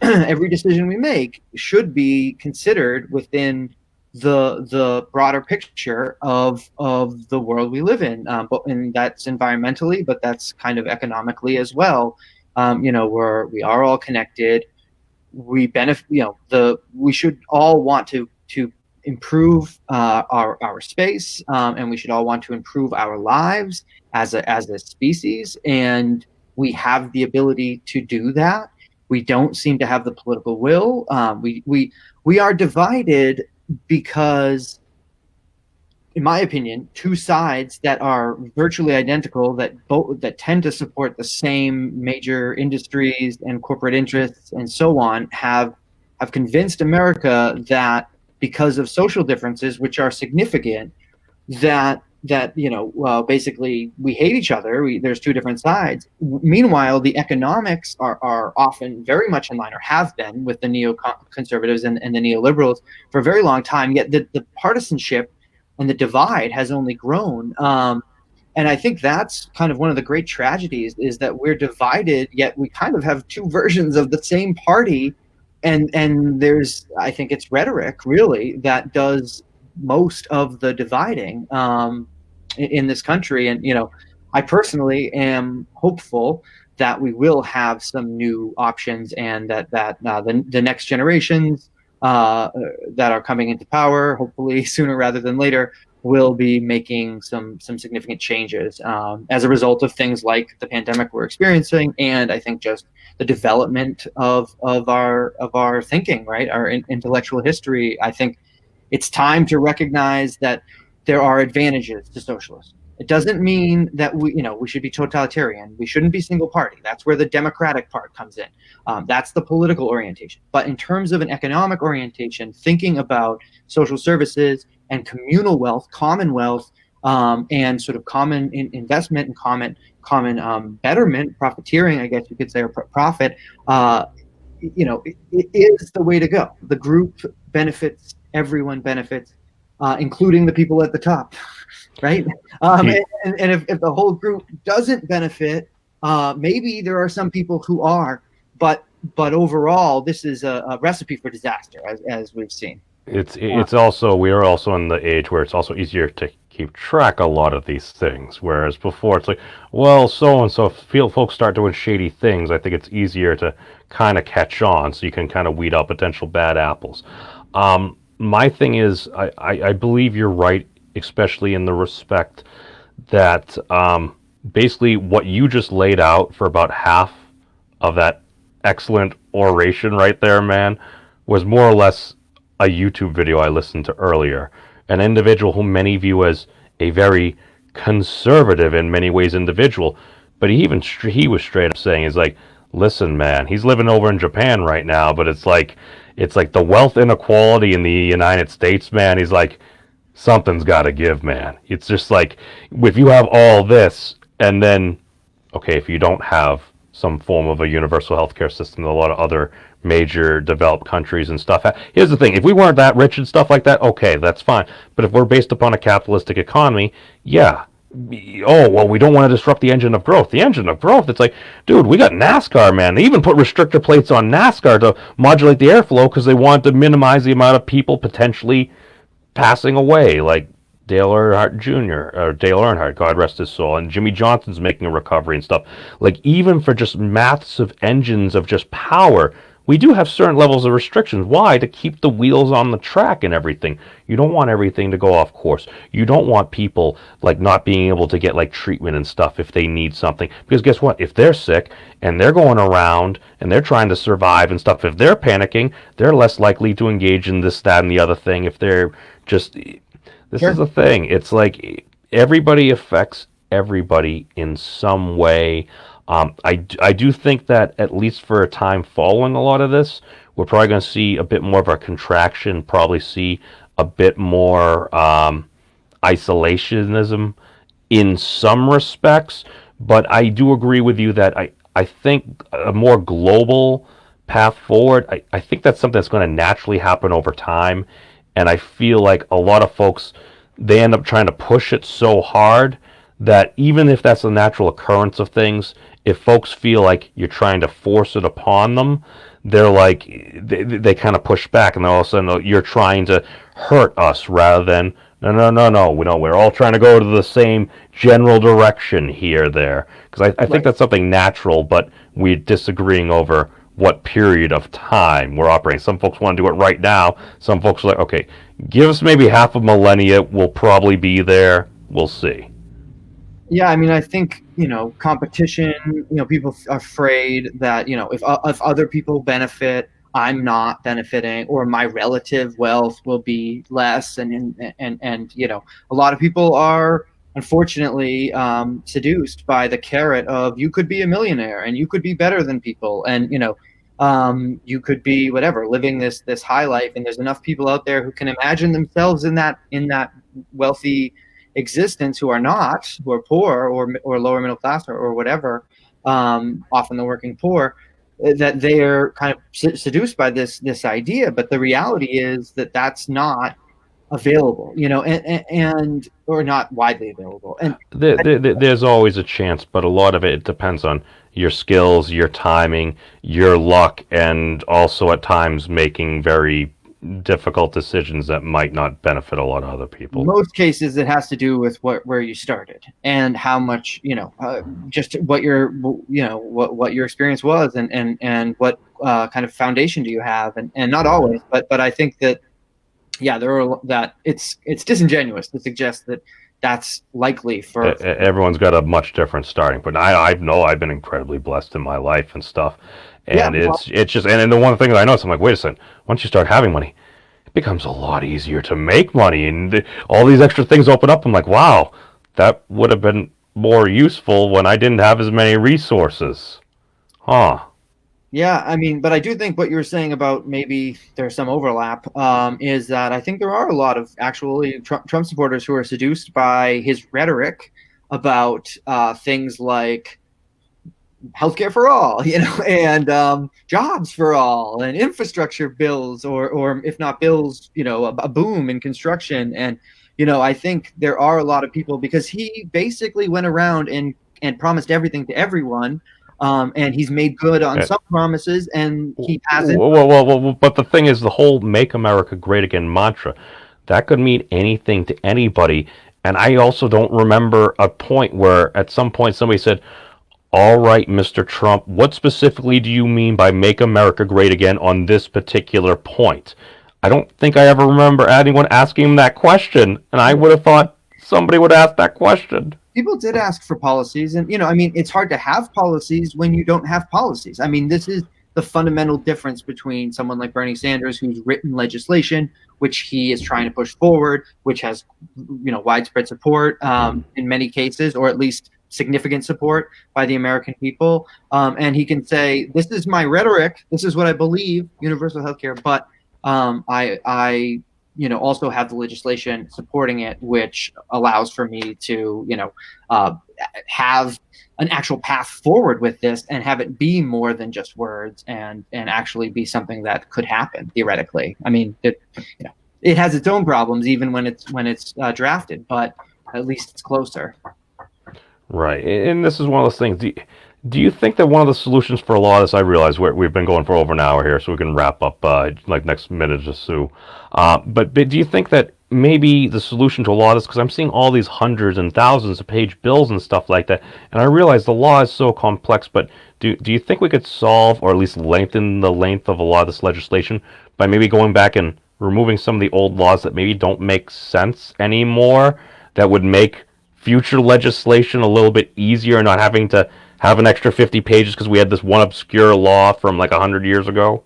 every decision we make should be considered within the broader picture of the world we live in, and that's environmentally, but that's kind of economically as well. We are all connected. We benefit. We should all want to improve our space, and we should all want to improve our lives as a species. And we have the ability to do that. We don't seem to have the political will. We are divided because, in my opinion, two sides that are virtually identical, that tend to support the same major industries and corporate interests and so on, have convinced America that because of social differences, which are significant, that basically we hate each other. There's two different sides. Meanwhile, the economics are often very much in line, or have been, with the neoconservatives and the neoliberals for a very long time. Yet the partisanship and the divide has only grown. And I think that's kind of one of the great tragedies, is that we're divided, yet we kind of have two versions of the same party. And there's, I think it's rhetoric really that does most of the dividing in this country. And, I personally am hopeful that we will have some new options, and that the next generations that are coming into power, hopefully sooner rather than later, will be making some significant changes as a result of things like the pandemic we're experiencing, and I think just the development of our thinking, right, our intellectual history. I think it's time to recognize that there are advantages to socialism. It doesn't mean that we should be totalitarian. We shouldn't be single party. That's where the democratic part comes in. That's the political orientation. But in terms of an economic orientation, thinking about social services and communal wealth, commonwealth, and sort of common investment and common betterment, profiteering, I guess you could say, or profit, it is the way to go. The group benefits, everyone benefits, including the people at the top, right? And if the whole group doesn't benefit, maybe there are some people who are, but overall, this is a recipe for disaster, as we've seen. It's also, we are also in the age where it's also easier to keep track of a lot of these things, whereas before it's like, well, so and so, feel folks start doing shady things, I think it's easier to kind of catch on, so you can kind of weed out potential bad apples. My thing is, I believe you're right, especially in the respect that basically what you just laid out for about half of that excellent oration right there, man, was more or less a YouTube video I listened to earlier. An individual whom many view as a very conservative, in many ways, individual, but he was straight up saying, is like, listen, man, he's living over in Japan right now, but it's like the wealth inequality in the United States, man. He's like, something's got to give, man. It's just like, if you have all this, and then, okay, if you don't have some form of a universal healthcare system that a lot of other major developed countries and stuff. Here's the thing, if we weren't that rich and stuff like that, okay, that's fine. But if we're based upon a capitalistic economy, yeah. Oh, well, we don't want to disrupt the engine of growth. The engine of growth, it's like, dude, we got NASCAR, man. They even put restrictor plates on NASCAR to modulate the airflow because they wanted to minimize the amount of people potentially passing away, like Dale Earnhardt Jr., or Dale Earnhardt, God rest his soul, and Jimmy Johnson's making a recovery and stuff. Like, even for just massive engines of just power, we do have certain levels of restrictions. Why? To keep the wheels on the track and everything. You don't want everything to go off course. You don't want people, like, not being able to get, like, treatment and stuff if they need something. Because guess what? If they're sick and they're going around and they're trying to survive and stuff, if they're panicking, they're less likely to engage in this, that, and the other thing. If they're just... This is the thing. It's like everybody affects everybody in some way. I do think that at least for a time following a lot of this, we're probably going to see a bit more of a contraction, probably see a bit more isolationism in some respects. But I do agree with you that I think a more global path forward, I think that's something that's going to naturally happen over time. And I feel like a lot of folks, they end up trying to push it so hard that even if that's a natural occurrence of things, if folks feel like you're trying to force it upon them, they're like, they kind of push back, and then all of a sudden you're trying to hurt us rather than, no, we're all trying to go to the same general direction here, there. Because I think that's something natural, but we're disagreeing over what period of time we're operating. Some folks want to do it right now. Some folks are like, okay, give us maybe half a millennia. We'll probably be there. We'll see. Yeah, I mean, I think competition. People are afraid that if other people benefit, I'm not benefiting, or my relative wealth will be less, and a lot of people are unfortunately seduced by the carrot of you could be a millionaire and you could be better than people, and you could be whatever, living this high life, and there's enough people out there who can imagine themselves in that wealthy existence who are poor or lower middle class or whatever, often the working poor, that they're kind of seduced by this idea. But the reality is that that's not available, and or not widely available. And There's always a chance, but a lot of it depends on your skills, your timing, your luck, and also at times making very difficult decisions that might not benefit a lot of other people. most cases, it has to do with where you started and how much, just what what your experience was, and what kind of foundation do you have, and not always, but I think that, yeah, that it's disingenuous to suggest that that's likely for. Everyone's got a much different starting point. I know I've been incredibly blessed in my life and stuff, Yeah, and well, it's just and the one thing that I notice, I'm like, wait a second. Once you start having money, it becomes a lot easier to make money, and all these extra things open up. I'm like, wow, that would have been more useful when I didn't have as many resources, huh? yeah, I mean, but I do think what you were saying about maybe there's some overlap, is that I think there are a lot of actually Trump supporters who are seduced by his rhetoric about things like healthcare for all, and jobs for all, and infrastructure bills, or if not bills, a boom in construction. And I think there are a lot of people, because he basically went around and promised everything to everyone, and he's made good on Uh, some promises, and he hasn't. but the thing is, the whole "Make America Great Again" mantra, that could mean anything to anybody. And I also don't remember a point where, at some point, somebody said, "All right, Mr. Trump, what specifically do you mean by make America great again on this particular point?" I don't think I ever remember anyone asking him that question, and I would have thought somebody would ask that question. People did ask for policies, and I mean, it's hard to have policies when you don't have policies. I mean, this is the fundamental difference between someone like Bernie Sanders, who's written legislation which he is trying to push forward, which has widespread support, in many cases, or at least significant support by the American people, and he can say, this is my rhetoric, this is what I believe, universal health care, but I also have the legislation supporting it, which allows for me to, have an actual path forward with this, and have it be more than just words, and actually be something that could happen theoretically. I mean, it has its own problems even when it's drafted, but at least it's closer. Right, and this is one of those things. Do you think that one of the solutions for a lot of this? I realize we've been going for over an hour here, so we can wrap up like next minute or so. But do you think that maybe the solution to a lot of this, because I'm seeing all these hundreds and thousands of page bills and stuff like that, and I realize the law is so complex, but do you think we could solve, or at least lengthen the length of a lot of this legislation by maybe going back and removing some of the old laws that maybe don't make sense anymore, that would make future legislation a little bit easier, and not having to have an extra 50 pages because we had this one obscure law from like 100 years ago?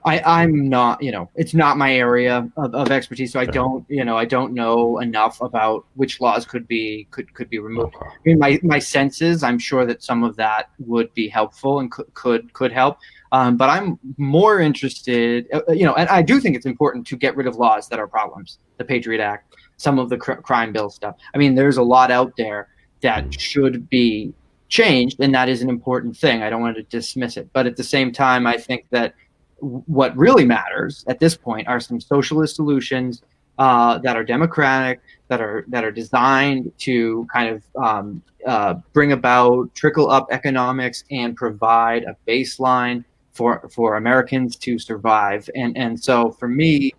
I'm not, it's not my area of expertise, so Okay. I don't know enough about which laws could be removed. Okay. I mean, my senses, I'm sure that some of that would be helpful and could help. But I'm more interested, and I do think it's important to get rid of laws that are problems. The Patriot Act, some of the crime bill stuff. I mean, there's a lot out there that should be changed, and that is an important thing. I don't want to dismiss it, but at the same time, I think that what really matters at this point are some socialist solutions that are democratic, that are designed to kind of bring about trickle up economics and provide a baseline for Americans to survive. And so for me,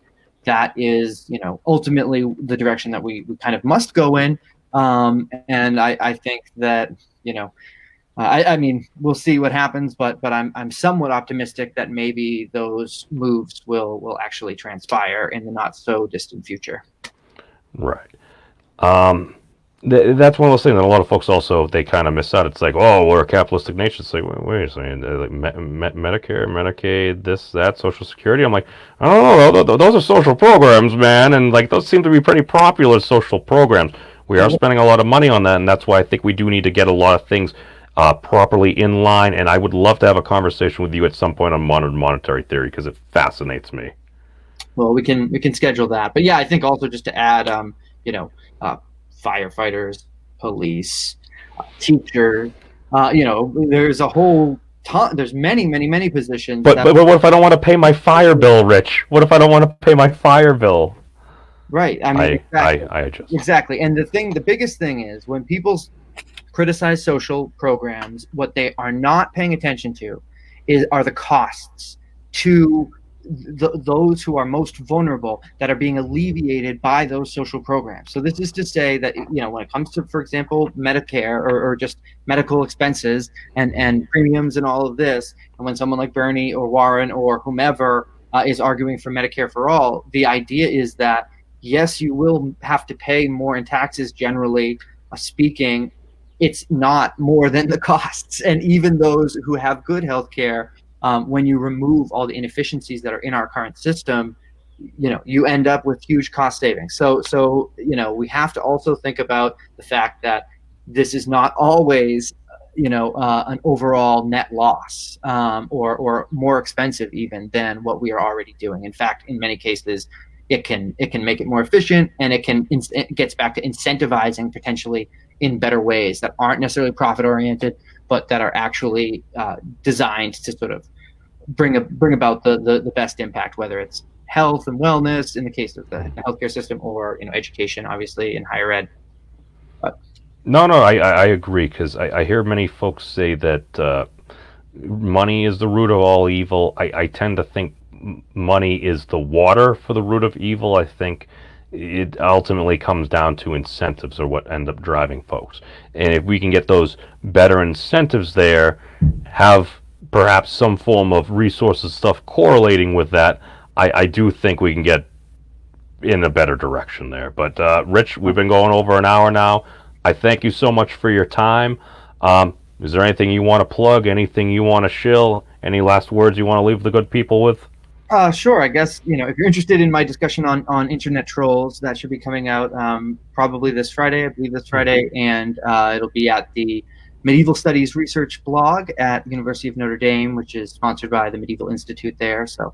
that is ultimately the direction that we kind of must go in. And I think that I mean, we'll see what happens, but I'm somewhat optimistic that maybe those moves will actually transpire in the not so distant future. Right. Um, That's one of those things that a lot of folks also they kind of miss out. It's like, oh, we're a capitalistic nation. It's like, wait a second, like Medicare, Medicaid, this, that, Social Security. I'm like, I don't know, those are social programs, man, and like those seem to be pretty popular social programs. We are spending a lot of money on that, and that's why I think we do need to get a lot of things properly in line. And I would love to have a conversation with you at some point on modern monetary theory because it fascinates me. Well, we can schedule that. But yeah, I think also just to add, you know, uh, firefighters, police, teachers. There's a whole ton. There's many positions. But what if I don't want to pay my fire bill, Rich? What if I don't want to pay my fire bill? Right. I mean, exactly. I adjust. Exactly. And the biggest thing is when people criticize social programs, what they are not paying attention to are the costs to those who are most vulnerable that are being alleviated by those social programs. So this is to say that when it comes to, for example, Medicare or just medical expenses and premiums and all of this, and when someone like Bernie or Warren or whomever is arguing for Medicare for all, the idea is that yes, you will have to pay more in taxes generally speaking. It's not more than the costs, and even those who have good health care, when you remove all the inefficiencies that are in our current system, you end up with huge cost savings. So we have to also think about the fact that this is not always, an overall net loss, or more expensive even than what we are already doing. In fact, in many cases, it can make it more efficient, and it gets back to incentivizing potentially in better ways that aren't necessarily profit oriented, but that are actually designed to sort of bring about the best impact, whether it's health and wellness in the case of the healthcare system, or education, obviously, in higher ed. No, I agree, because I hear many folks say that money is the root of all evil. I tend to think money is the water for the root of evil. I think it ultimately comes down to incentives are what end up driving folks. And if we can get those better incentives there, have perhaps some form of resources stuff correlating with that, I do think we can get in a better direction there. But Rich, we've been going over an hour now. I thank you so much for your time. Is there anything you want to plug? Anything you want to shill? Any last words you want to leave the good people with? Sure. I guess, if you're interested in my discussion on internet trolls, that should be coming out probably this Friday, I believe this Friday, and it'll be at the Medieval Studies Research blog at the University of Notre Dame, which is sponsored by the Medieval Institute there. So,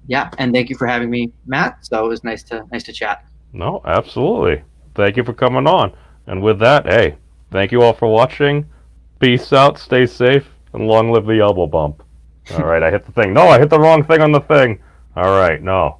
yeah, and thank you for having me, Matt. So it was nice to chat. No, absolutely. Thank you for coming on. And with that, hey, thank you all for watching. Peace out, stay safe, and long live the elbow bump. All right, I hit the thing. No, I hit the wrong thing on the thing. All right, no.